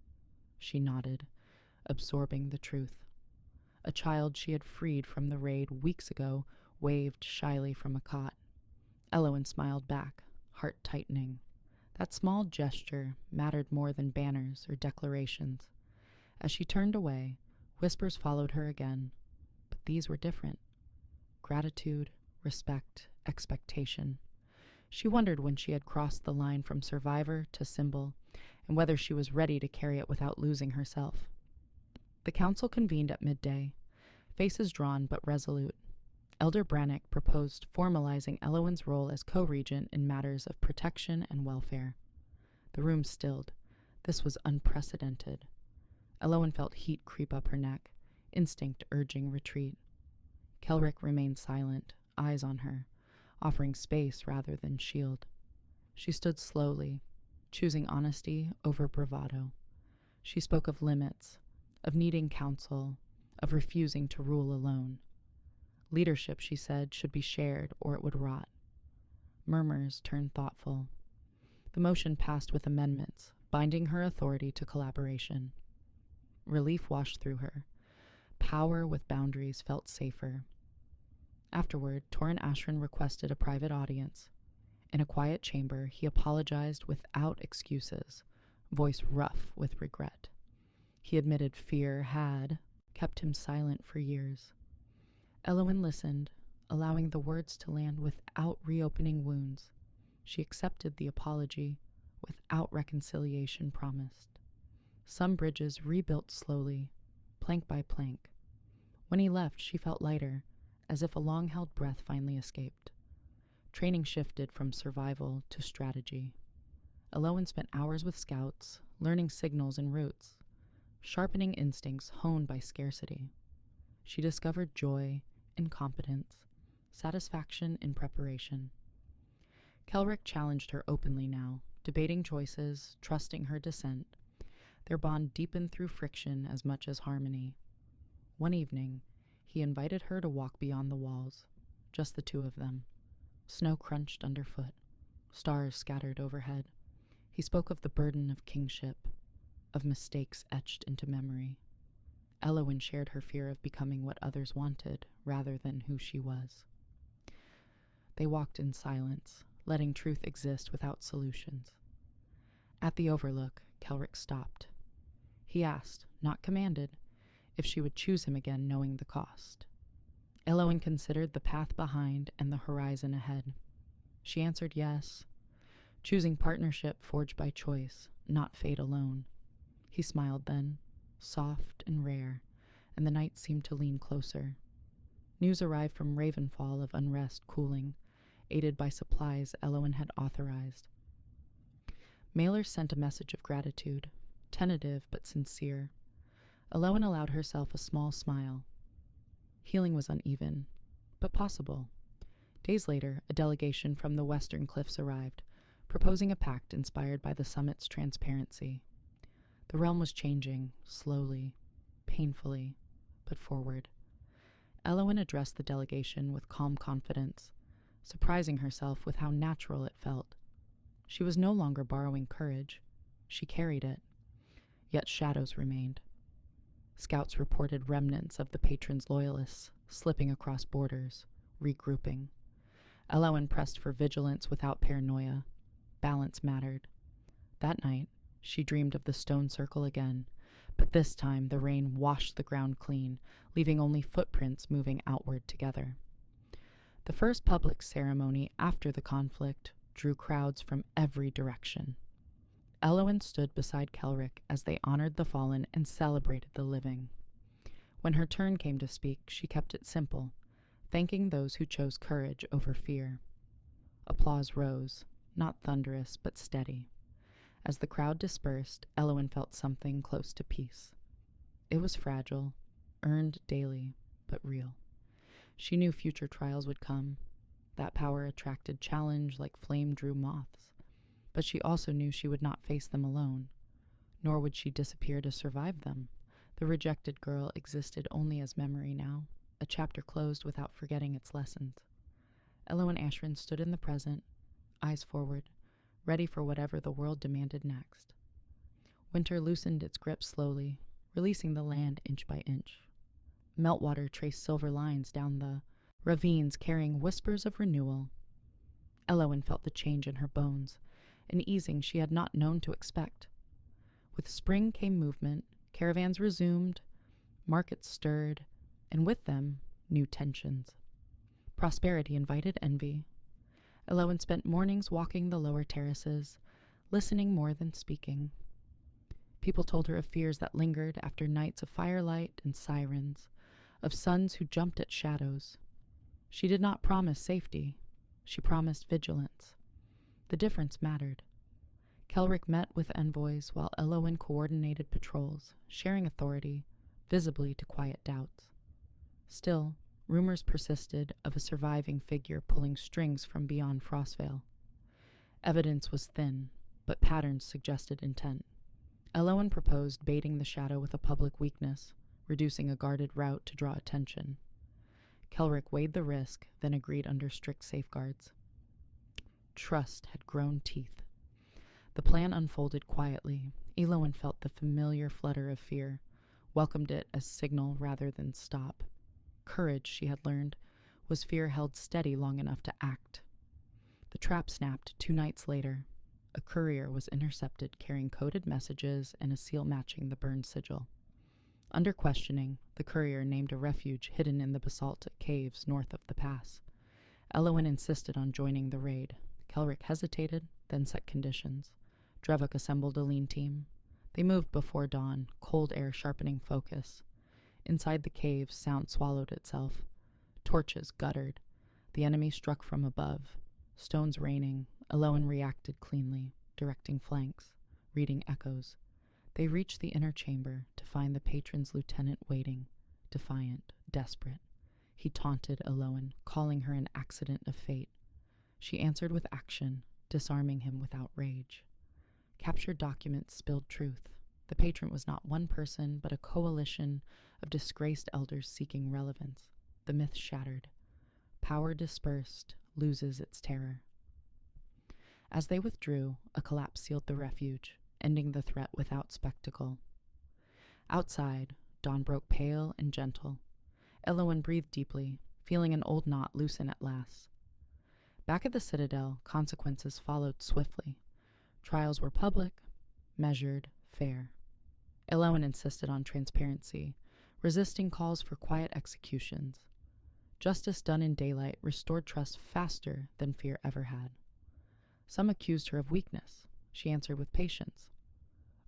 She nodded, absorbing the truth. A child she had freed from the raid weeks ago waved shyly from a cot. Elowen smiled back, heart tightening. That small gesture mattered more than banners or declarations. As she turned away, whispers followed her again, but these were different. Gratitude, respect, expectation. She wondered when she had crossed the line from survivor to symbol, and whether she was ready to carry it without losing herself. The council convened at midday, faces drawn but resolute. Elder Brannock proposed formalizing Elowen's role as co-regent in matters of protection and welfare. The room stilled. This was unprecedented. Elowen felt heat creep up her neck, instinct urging retreat. Kelrick remained silent, eyes on her, offering space rather than shield. She stood slowly, choosing honesty over bravado. She spoke of limits, of needing counsel, of refusing to rule alone. Leadership, she said, should be shared or it would rot. Murmurs turned thoughtful. The motion passed with amendments, binding her authority to collaboration. Relief washed through her. Power with boundaries felt safer. Afterward, Torrin Ashran requested a private audience. In a quiet chamber, he apologized without excuses, voice rough with regret. He admitted fear had kept him silent for years. Elowen listened, allowing the words to land without reopening wounds. She accepted the apology without reconciliation promised. Some bridges rebuilt slowly, plank by plank. When he left, she felt lighter, as if a long-held breath finally escaped. Training shifted from survival to strategy. Elowen spent hours with scouts, learning signals and routes, sharpening instincts honed by scarcity. She discovered joy in competence, satisfaction in preparation. Kelrick challenged her openly now, debating choices, trusting her dissent. Their bond deepened through friction as much as harmony. One evening, he invited her to walk beyond the walls, just the two of them. Snow crunched underfoot, stars scattered overhead. He spoke of the burden of kingship, of mistakes etched into memory. Elowen shared her fear of becoming what others wanted, rather than who she was. They walked in silence, letting truth exist without solutions. At the overlook, Kelrick stopped. He asked, not commanded, if she would choose him again knowing the cost. Elowen considered the path behind and the horizon ahead. She answered yes, choosing partnership forged by choice, not fate alone. He smiled then, soft and rare, and the night seemed to lean closer. News arrived from Ravenfall of unrest cooling, aided by supplies Elowen had authorized. Mailers sent a message of gratitude, tentative but sincere. Elowen allowed herself a small smile. Healing was uneven, but possible. Days later, a delegation from the Western Cliffs arrived, proposing a pact inspired by the summit's transparency. The realm was changing, slowly, painfully, but forward. Elowen addressed the delegation with calm confidence, surprising herself with how natural it felt. She was no longer borrowing courage. She carried it. Yet shadows remained. Scouts reported remnants of the patron's loyalists, slipping across borders, regrouping. Elowen pressed for vigilance without paranoia. Balance mattered. That night, she dreamed of the stone circle again, but this time the rain washed the ground clean, leaving only footprints moving outward together. The first public ceremony after the conflict drew crowds from every direction. Elowen stood beside Kelric as they honored the fallen and celebrated the living. When her turn came to speak, she kept it simple, thanking those who chose courage over fear. Applause rose, not thunderous but steady. As the crowd dispersed, Elowen felt something close to peace. It was fragile, earned daily, but real. She knew future trials would come. That power attracted challenge like flame drew moths. But she also knew she would not face them alone, nor would she disappear to survive them. The rejected girl existed only as memory now, a chapter closed without forgetting its lessons. Elowen Ashrin stood in the present, eyes forward, ready for whatever the world demanded next. Winter loosened its grip slowly, releasing the land inch by inch. Meltwater traced silver lines down the ravines, carrying whispers of renewal. Elowen felt the change in her bones, an easing she had not known to expect. With spring came movement, caravans resumed, markets stirred, and with them, new tensions. Prosperity invited envy. Elowen spent mornings walking the lower terraces, listening more than speaking. People told her of fears that lingered after nights of firelight and sirens, of suns who jumped at shadows. She did not promise safety. She promised vigilance. The difference mattered. Kelric met with envoys while Elowen coordinated patrols, sharing authority, visibly to quiet doubts. Still, rumors persisted of a surviving figure pulling strings from beyond Frostvale. Evidence was thin, but patterns suggested intent. Elowen proposed baiting the shadow with a public weakness, reducing a guarded route to draw attention. Kelric weighed the risk, then agreed under strict safeguards. Trust had grown teeth. The plan unfolded quietly. Elowen felt the familiar flutter of fear, welcomed it as signal rather than stop. Courage, she had learned, was fear held steady long enough to act. The trap snapped 2 nights later. A courier was intercepted carrying coded messages and a seal matching the burned sigil. Under questioning, the courier named a refuge hidden in the basalt caves north of the pass. Elowen insisted on joining the raid. Kelric hesitated, then set conditions. Drevuk assembled a lean team. They moved before dawn, cold air sharpening focus. Inside the caves, sound swallowed itself. Torches guttered. The enemy struck from above. Stones raining. Elowen reacted cleanly, directing flanks, reading echoes. They reached the inner chamber to find the patron's lieutenant waiting, defiant, desperate. He taunted Elowen, calling her an accident of fate. She answered with action, disarming him without rage. Captured documents spilled truth. The patron was not one person, but a coalition of disgraced elders seeking relevance. The myth shattered. Power dispersed loses its terror. As they withdrew, a collapse sealed the refuge, ending the threat without spectacle. Outside, dawn broke pale and gentle. Elowen breathed deeply, feeling an old knot loosen at last. Back at the Citadel, consequences followed swiftly. Trials were public, measured, fair. Elowen insisted on transparency, resisting calls for quiet executions. Justice done in daylight restored trust faster than fear ever had. Some accused her of weakness. She answered with patience.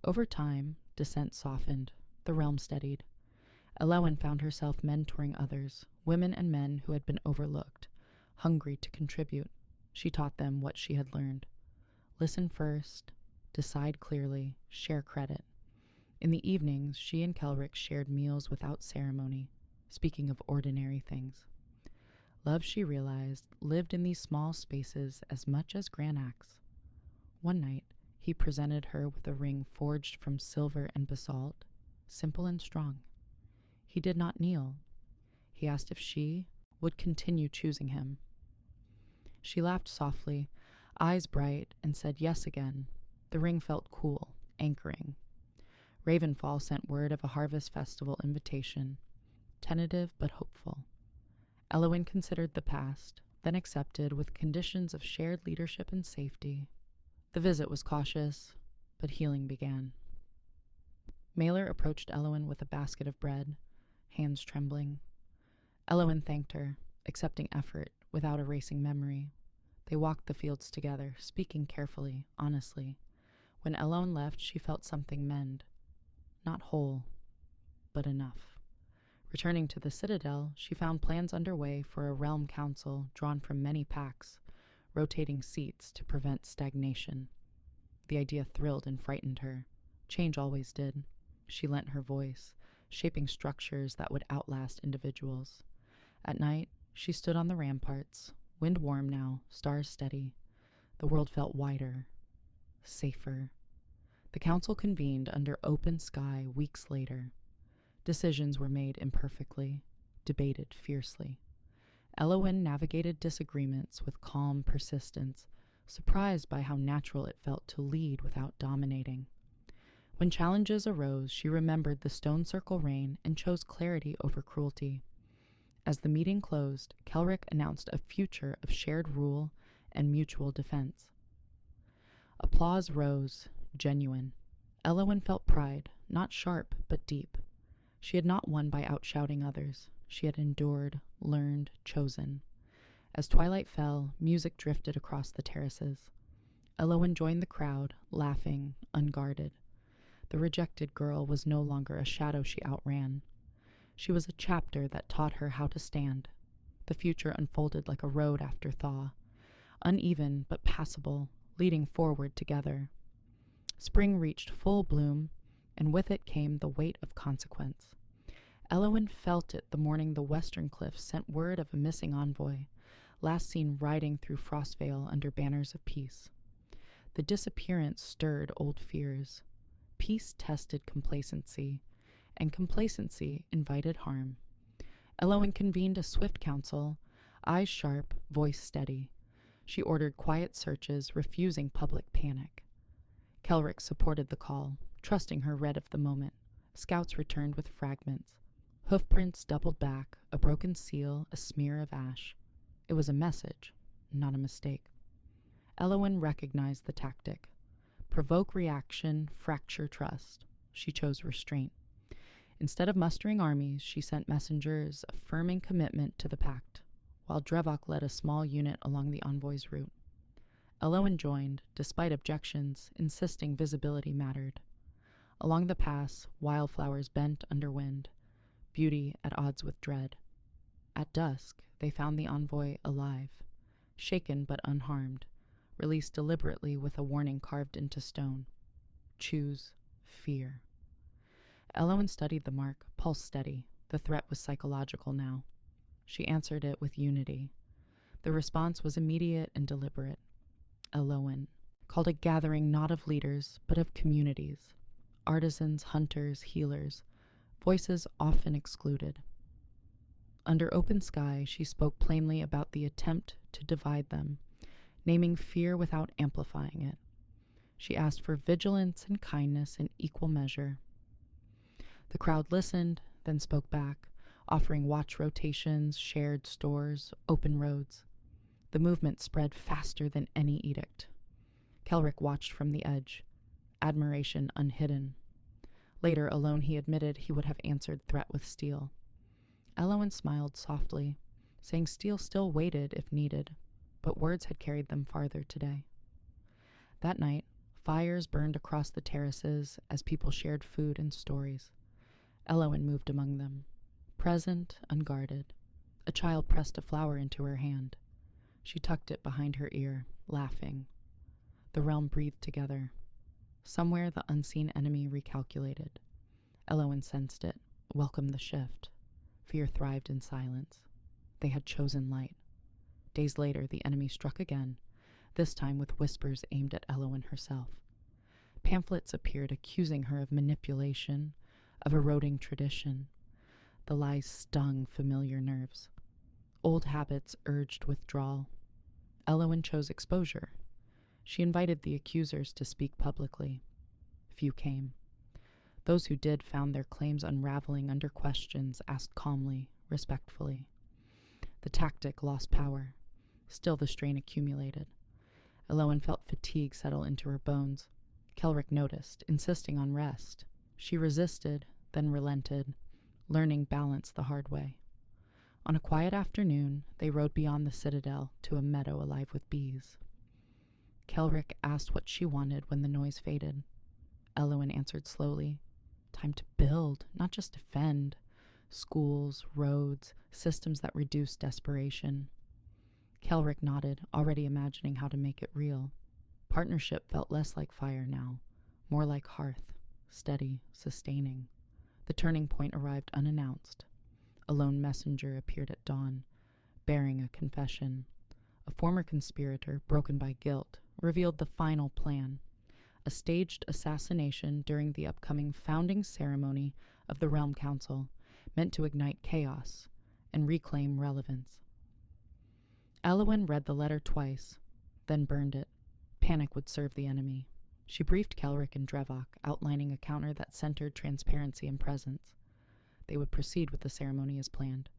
Over time, dissent softened. The realm steadied. Elowin found herself mentoring others, women and men who had been overlooked, hungry to contribute. She taught them what she had learned. Listen first, decide clearly, share credit. In the evenings, she and Kelric shared meals without ceremony, speaking of ordinary things. Love, she realized, lived in these small spaces as much as Granax. One night, he presented her with a ring forged from silver and basalt, simple and strong. He did not kneel. He asked if she would continue choosing him. She laughed softly, eyes bright, and said yes again. The ring felt cool, anchoring. Ravenfall sent word of a harvest festival invitation, tentative but hopeful. Elowin considered the past, then accepted with conditions of shared leadership and safety. The visit was cautious, but healing began. Mailer approached Elowin with a basket of bread, hands trembling. Elowin thanked her, accepting effort without erasing memory. They walked the fields together, speaking carefully, honestly. When Elowin left, she felt something mend. Not whole, but enough. Returning to the Citadel, she found plans underway for a realm council drawn from many packs, rotating seats to prevent stagnation. The idea thrilled and frightened her. Change always did. She lent her voice, shaping structures that would outlast individuals. At night, she stood on the ramparts, wind warm now, stars steady. The world felt wider, safer. The council convened under open sky weeks later. Decisions were made imperfectly, debated fiercely. Elowin navigated disagreements with calm persistence, surprised by how natural it felt to lead without dominating. When challenges arose, she remembered the stone circle reign and chose clarity over cruelty. As the meeting closed, Kelric announced a future of shared rule and mutual defense. Applause rose, genuine. Elowin felt pride, not sharp, but deep. She had not won by outshouting others. She had endured, learned, chosen. As twilight fell, music drifted across the terraces. Elowin joined the crowd, laughing, unguarded. The rejected girl was no longer a shadow she outran. She was a chapter that taught her how to stand. The future unfolded like a road after thaw, uneven but passable, leading forward together. Spring reached full bloom, and with it came the weight of consequence. Elowin felt it the morning the Western Cliffs sent word of a missing envoy, last seen riding through Frostvale under banners of peace. The disappearance stirred old fears. Peace tested complacency, and complacency invited harm. Elowin convened a swift council, eyes sharp, voice steady. She ordered quiet searches, refusing public panic. Kelric supported the call, trusting her read of the moment. Scouts returned with fragments. Hoofprints doubled back, a broken seal, a smear of ash. It was a message, not a mistake. Elowin recognized the tactic. Provoke reaction, fracture trust. She chose restraint. Instead of mustering armies, she sent messengers affirming commitment to the pact, while Drevok led a small unit along the envoy's route. Elowin joined, despite objections, insisting visibility mattered. Along the pass, wildflowers bent under wind, beauty at odds with dread. At dusk, they found the envoy alive, shaken but unharmed, released deliberately with a warning carved into stone. Choose fear. Elowin studied the mark, pulse steady. The threat was psychological now. She answered it with unity. The response was immediate and deliberate. Elowin called a gathering not of leaders, but of communities. Artisans, hunters, healers, voices often excluded. Under open sky, she spoke plainly about the attempt to divide them, naming fear without amplifying it. She asked for vigilance and kindness in equal measure. The crowd listened, then spoke back, offering watch rotations, shared stores, open roads. The movement spread faster than any edict. Kelric watched from the edge, admiration unhidden. Later, alone, he admitted he would have answered threat with steel. Elowin smiled softly. saying steel still waited if needed, but words had carried them farther today. That night, fires burned across the terraces as people shared food and stories. Elowen moved among them, present, unguarded. A child pressed a flower into her hand. She tucked it behind her ear, laughing. The realm breathed together. Somewhere the unseen enemy recalculated. Elowen sensed it, welcomed the shift. Fear thrived in silence. They had chosen light. Days later, the enemy struck again, this time with whispers aimed at Elowen herself. Pamphlets appeared accusing her of manipulation, of eroding tradition. The lies stung familiar nerves. Old habits urged withdrawal. Elowen chose exposure. She invited the accusers to speak publicly. Few came. Those who did found their claims unraveling under questions asked calmly, respectfully. The tactic lost power. Still the strain accumulated. Elowen felt fatigue settle into her bones. Kelric noticed, insisting on rest. She resisted, then relented, learning balance the hard way. On a quiet afternoon, they rode beyond the citadel to a meadow alive with bees. Kelric asked what she wanted when the noise faded. Elowen answered slowly, time to build, not just defend. Schools, roads, systems that reduce desperation. Kelric nodded, already imagining how to make it real. Partnership felt less like fire now, more like hearth, steady, sustaining. The turning point arrived unannounced. A lone messenger appeared at dawn, bearing a confession. A former conspirator, broken by guilt, revealed the final plan. A staged assassination during the upcoming founding ceremony of the Realm Council, meant to ignite chaos and reclaim relevance. Elowen read the letter twice, then burned it. Panic would serve the enemy. She briefed Kelric and Drevok, outlining a counter that centered transparency and presence. They would proceed with the ceremony as planned,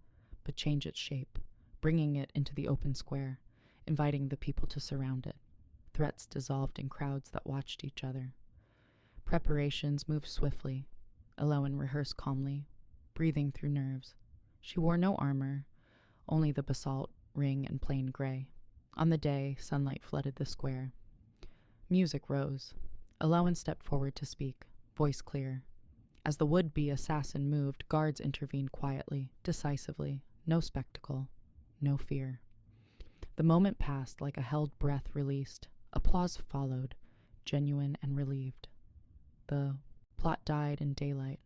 but change its shape, bringing it into the open square, inviting the people to surround it. Threats dissolved in crowds that watched each other. Preparations moved swiftly. Elowen rehearsed calmly, breathing through nerves. She wore no armor, only the basalt ring and plain gray. On the day, sunlight flooded the square. Music rose. Elowen stepped forward to speak, voice clear. As the would-be assassin moved, guards intervened quietly, decisively. No spectacle, no fear. The moment passed like a held breath released. Applause followed, genuine and relieved. The plot died in daylight.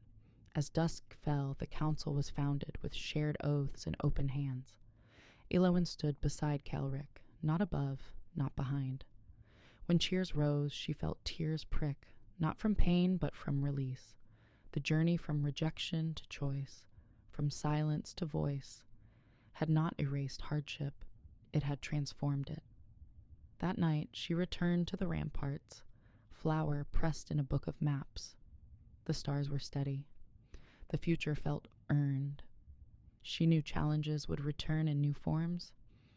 As dusk fell, the council was founded with shared oaths and open hands. Elowen stood beside Kelric, not above, not behind. When cheers rose, she felt tears prick, not from pain but from release. The journey from rejection to choice, from silence to voice, had not erased hardship, it had transformed it. That night, she returned to the ramparts, flower pressed in a book of maps. The stars were steady. The future felt earned. She knew challenges would return in new forms.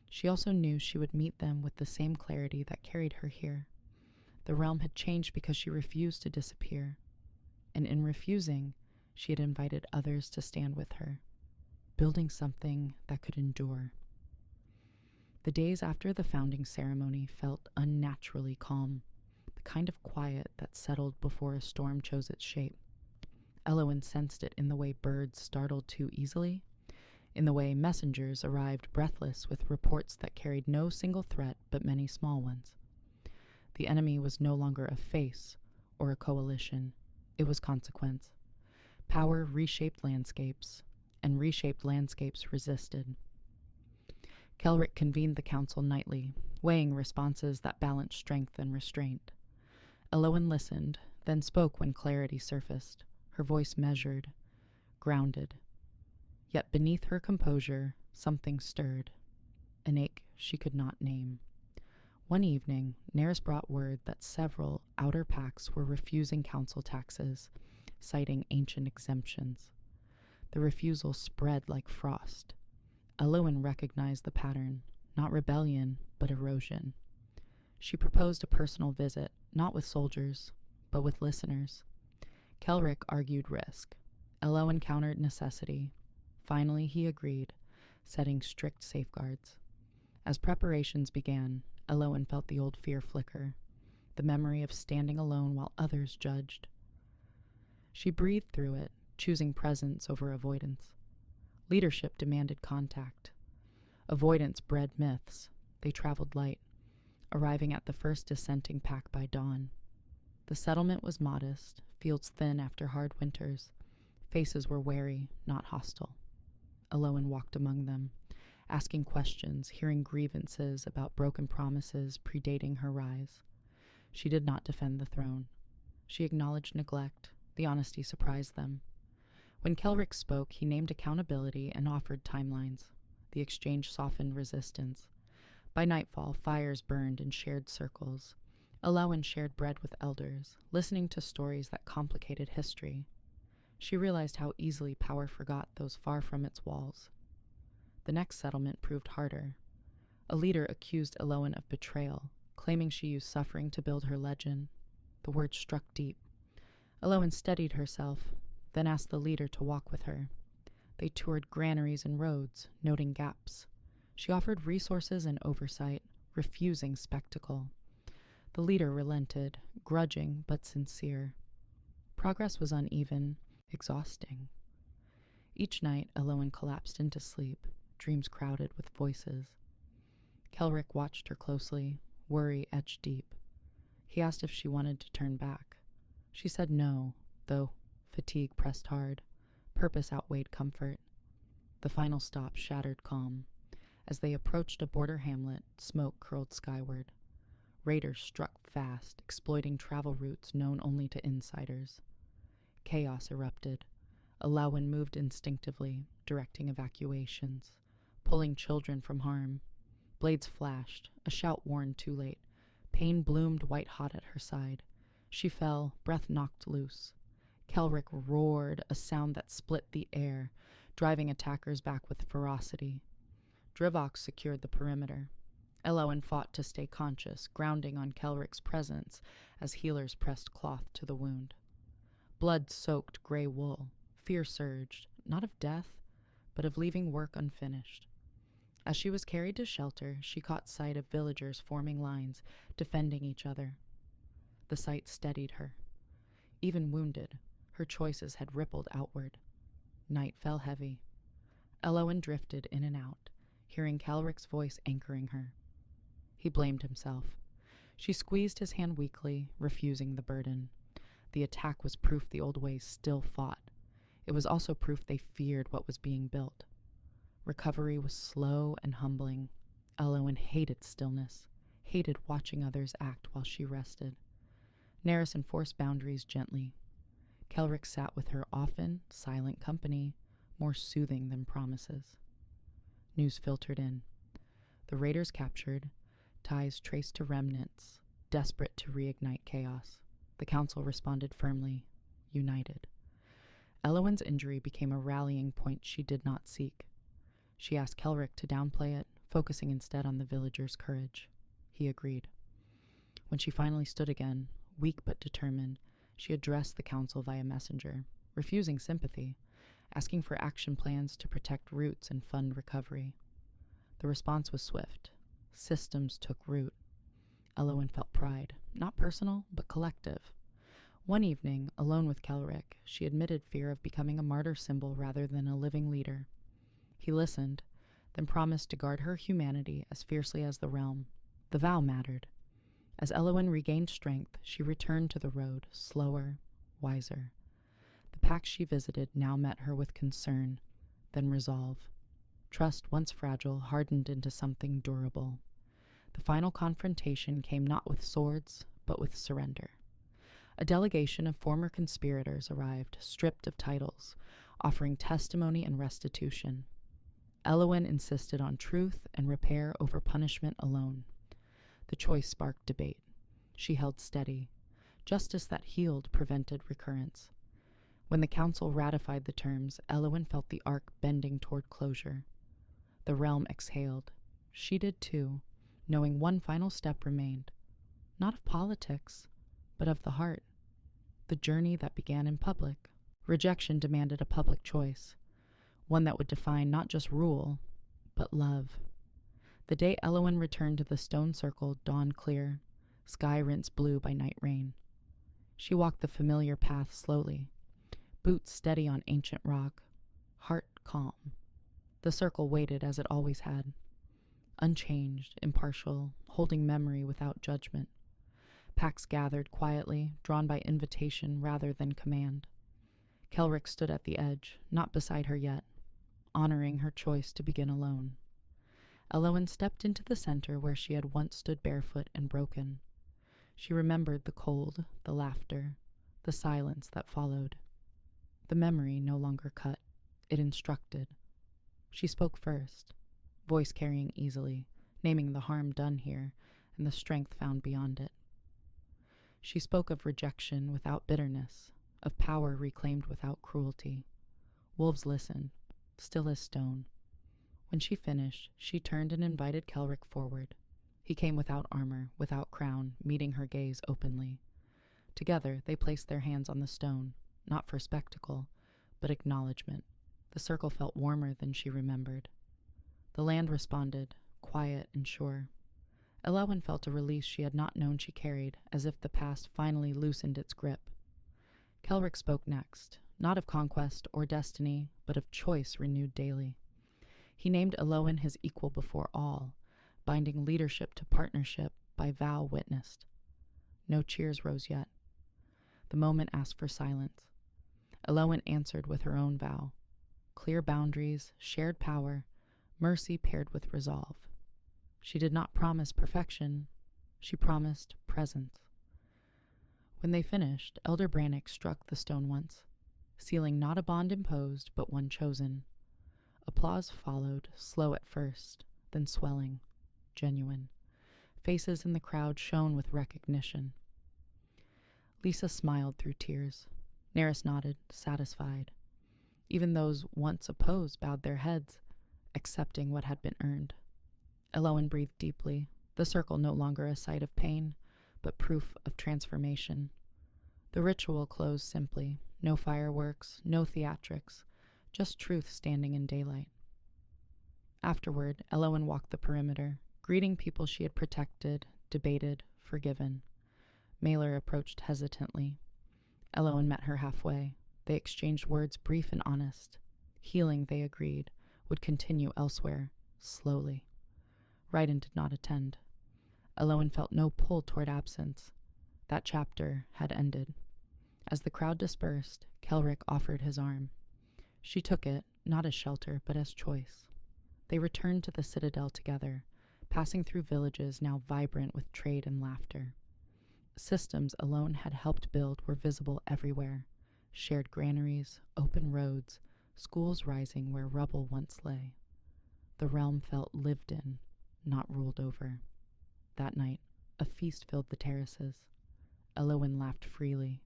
She also knew she would meet them with the same clarity that carried her here. The realm had changed because she refused to disappear. And in refusing, she had invited others to stand with her, building something that could endure. The days after the founding ceremony felt unnaturally calm, the kind of quiet that settled before a storm chose its shape. Elowen sensed it in the way birds startled too easily, in the way messengers arrived breathless with reports that carried no single threat but many small ones. The enemy was no longer a face or a coalition. It was consequence. Power reshaped landscapes, and reshaped landscapes resisted. Kelric convened the council nightly, weighing responses that balanced strength and restraint. Elowen listened, then spoke when clarity surfaced, her voice measured, grounded. Yet beneath her composure, something stirred, an ache she could not name. One evening, Nerys brought word that several outer pacts were refusing council taxes, citing ancient exemptions. The refusal spread like frost. Elowen recognized the pattern, not rebellion, but erosion. She proposed a personal visit, not with soldiers, but with listeners. Kelric argued risk. Elowen countered necessity. Finally, he agreed, setting strict safeguards. As preparations began, Elowen felt the old fear flicker, the memory of standing alone while others judged. She breathed through it, choosing presence over avoidance. Leadership demanded contact. Avoidance bred myths. They traveled light, arriving at the first dissenting pack by dawn. The settlement was modest, fields thin after hard winters. Faces were wary, not hostile. Elowen walked among them, asking questions, hearing grievances about broken promises predating her rise. She did not defend the throne. She acknowledged neglect. The honesty surprised them. When Kelric spoke, he named accountability and offered timelines. The exchange softened resistance. By nightfall, fires burned in shared circles. Elowen shared bread with elders, listening to stories that complicated history. She realized how easily power forgot those far from its walls. The next settlement proved harder. A leader accused Elowen of betrayal, claiming she used suffering to build her legend. The words struck deep. Elowen steadied herself, then asked the leader to walk with her. They toured granaries and roads, noting gaps. She offered resources and oversight, refusing spectacle. The leader relented, grudging but sincere. Progress was uneven, exhausting. Each night, Elowen collapsed into sleep, dreams crowded with voices. Kelric watched her closely, worry etched deep. He asked if she wanted to turn back. She said no, though fatigue pressed hard. Purpose outweighed comfort. The final stop shattered calm. As they approached a border hamlet, smoke curled skyward. Raiders struck fast, exploiting travel routes known only to insiders. Chaos erupted. Elowen moved instinctively, directing evacuations, pulling children from harm. Blades flashed, a shout warned too late. Pain bloomed white-hot at her side. She fell, breath knocked loose. Kelric roared, a sound that split the air, driving attackers back with ferocity. Drivok secured the perimeter. Elowen fought to stay conscious, grounding on Kelric's presence as healers pressed cloth to the wound. Blood soaked gray wool. Fear surged, not of death, but of leaving work unfinished. As she was carried to shelter, she caught sight of villagers forming lines, defending each other. The sight steadied her. Even wounded, her choices had rippled outward. Night fell heavy. Elowen drifted in and out, hearing Kelric's voice anchoring her. He blamed himself. She squeezed his hand weakly, refusing the burden. The attack was proof the old ways still fought. It was also proof they feared what was being built. Recovery was slow and humbling. Elowen hated stillness, hated watching others act while she rested. Nerys enforced boundaries gently. Kelric sat with her often, silent company, more soothing than promises. News filtered in. The raiders captured, ties traced to remnants, desperate to reignite chaos. The council responded firmly, united. Elowen's injury became a rallying point she did not seek. She asked Kelric to downplay it, focusing instead on the villagers' courage. He agreed. When she finally stood again, weak but determined, she addressed the council via messenger, refusing sympathy, asking for action plans to protect roots and fund recovery. The response was swift. Systems took root. Elowen felt pride, not personal, but collective. One evening, alone with Kelric, she admitted fear of becoming a martyr symbol rather than a living leader. He listened, then promised to guard her humanity as fiercely as the realm. The vow mattered. As Elowen regained strength, she returned to the road, slower, wiser. The packs she visited now met her with concern, then resolve. Trust, once fragile, hardened into something durable. The final confrontation came not with swords, but with surrender. A delegation of former conspirators arrived, stripped of titles, offering testimony and restitution. Elowen insisted on truth and repair over punishment alone. The choice sparked debate. She held steady. Justice that healed prevented recurrence. When the council ratified the terms, Elowen felt the arc bending toward closure. The realm exhaled. She did too, knowing one final step remained. Not of politics, but of the heart. The journey that began in public. Rejection demanded a public choice, one that would define not just rule, but love. The day Elowen returned to the stone circle dawned clear, sky rinsed blue by night rain. She walked the familiar path slowly, boots steady on ancient rock, heart calm. The circle waited as it always had, unchanged, impartial, holding memory without judgment. Packs gathered quietly, drawn by invitation rather than command. Kelric stood at the edge, not beside her yet, honoring her choice to begin alone. Elowen stepped into the center where she had once stood barefoot and broken. She remembered the cold, the laughter, the silence that followed. The memory no longer cut. It instructed. She spoke first, voice carrying easily, naming the harm done here and the strength found beyond it. She spoke of rejection without bitterness, of power reclaimed without cruelty. Wolves listened, still as stone. When she finished, she turned and invited Kelric forward. He came without armor, without crown, meeting her gaze openly. Together, they placed their hands on the stone, not for spectacle, but acknowledgement. The circle felt warmer than she remembered. The land responded, quiet and sure. Elowen felt a release she had not known she carried, as if the past finally loosened its grip. Kelric spoke next, not of conquest or destiny, but of choice renewed daily. He named Elowen his equal before all, binding leadership to partnership by vow witnessed. No cheers rose yet. The moment asked for silence. Elowen answered with her own vow. Clear boundaries, shared power, mercy paired with resolve. She did not promise perfection. She promised presence. When they finished, Elder Brannick struck the stone once, sealing not a bond imposed, but one chosen. Applause followed, slow at first, then swelling, genuine. Faces in the crowd shone with recognition. Lisa smiled through tears. Nerys nodded, satisfied. Even those once opposed bowed their heads, accepting what had been earned. Elowen breathed deeply, the circle no longer a sight of pain, but proof of transformation. The ritual closed simply, no fireworks, no theatrics, just truth standing in daylight. Afterward, Elowen walked the perimeter, greeting people she had protected, debated, forgiven. Mailer approached hesitantly. Elowen met her halfway. They exchanged words brief and honest. Healing, they agreed, would continue elsewhere, slowly. Ryden did not attend. Elowen felt no pull toward absence. That chapter had ended. As the crowd dispersed, Kelric offered his arm. She took it, not as shelter, but as choice. They returned to the citadel together, passing through villages now vibrant with trade and laughter. Systems alone had helped build were visible everywhere. Shared granaries, open roads, schools rising where rubble once lay. The realm felt lived in, not ruled over. That night, a feast filled the terraces. Elowen laughed freely,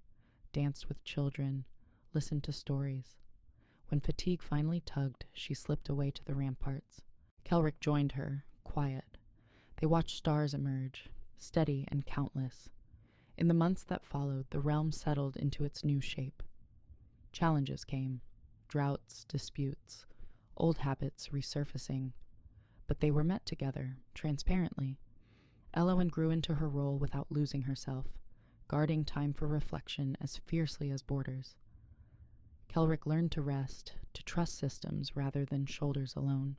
danced with children, listened to stories. When fatigue finally tugged, she slipped away to the ramparts. Kelric joined her, quiet. They watched stars emerge, steady and countless. In the months that followed, the realm settled into its new shape. Challenges came, droughts, disputes, old habits resurfacing. But they were met together, transparently. Elowen grew into her role without losing herself, guarding time for reflection as fiercely as borders. Kelric learned to rest, to trust systems rather than shoulders alone.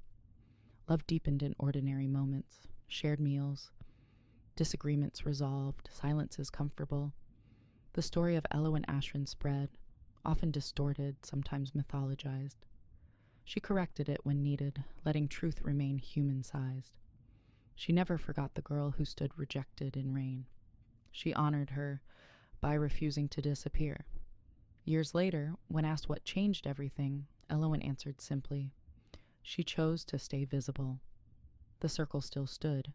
Love deepened in ordinary moments, shared meals, disagreements resolved, silences comfortable. The story of Elowen Ashrin spread, often distorted, sometimes mythologized. She corrected it when needed, letting truth remain human-sized. She never forgot the girl who stood rejected in rain. She honored her by refusing to disappear. Years later, when asked what changed everything, Elowen answered simply, she chose to stay visible. The circle still stood,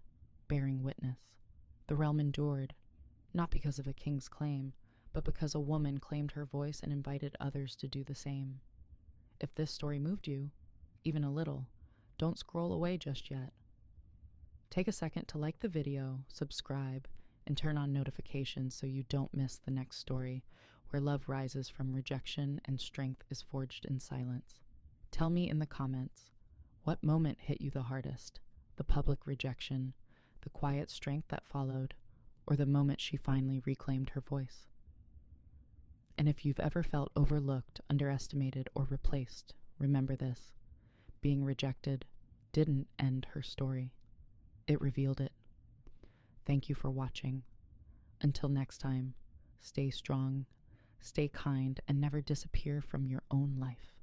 bearing witness. The realm endured, not because of a king's claim, but because a woman claimed her voice and invited others to do the same. If this story moved you, even a little, don't scroll away just yet. Take a second to like the video, subscribe, and turn on notifications so you don't miss the next story, where love rises from rejection and strength is forged in silence. Tell me in the comments, What moment hit you the hardest? The public rejection, the quiet strength that followed, or the moment she finally reclaimed her voice? And if you've ever felt overlooked, underestimated, or replaced, remember this. Being rejected didn't end her story. It revealed it. Thank you for watching. Until next time, stay strong, stay kind, and never disappear from your own life.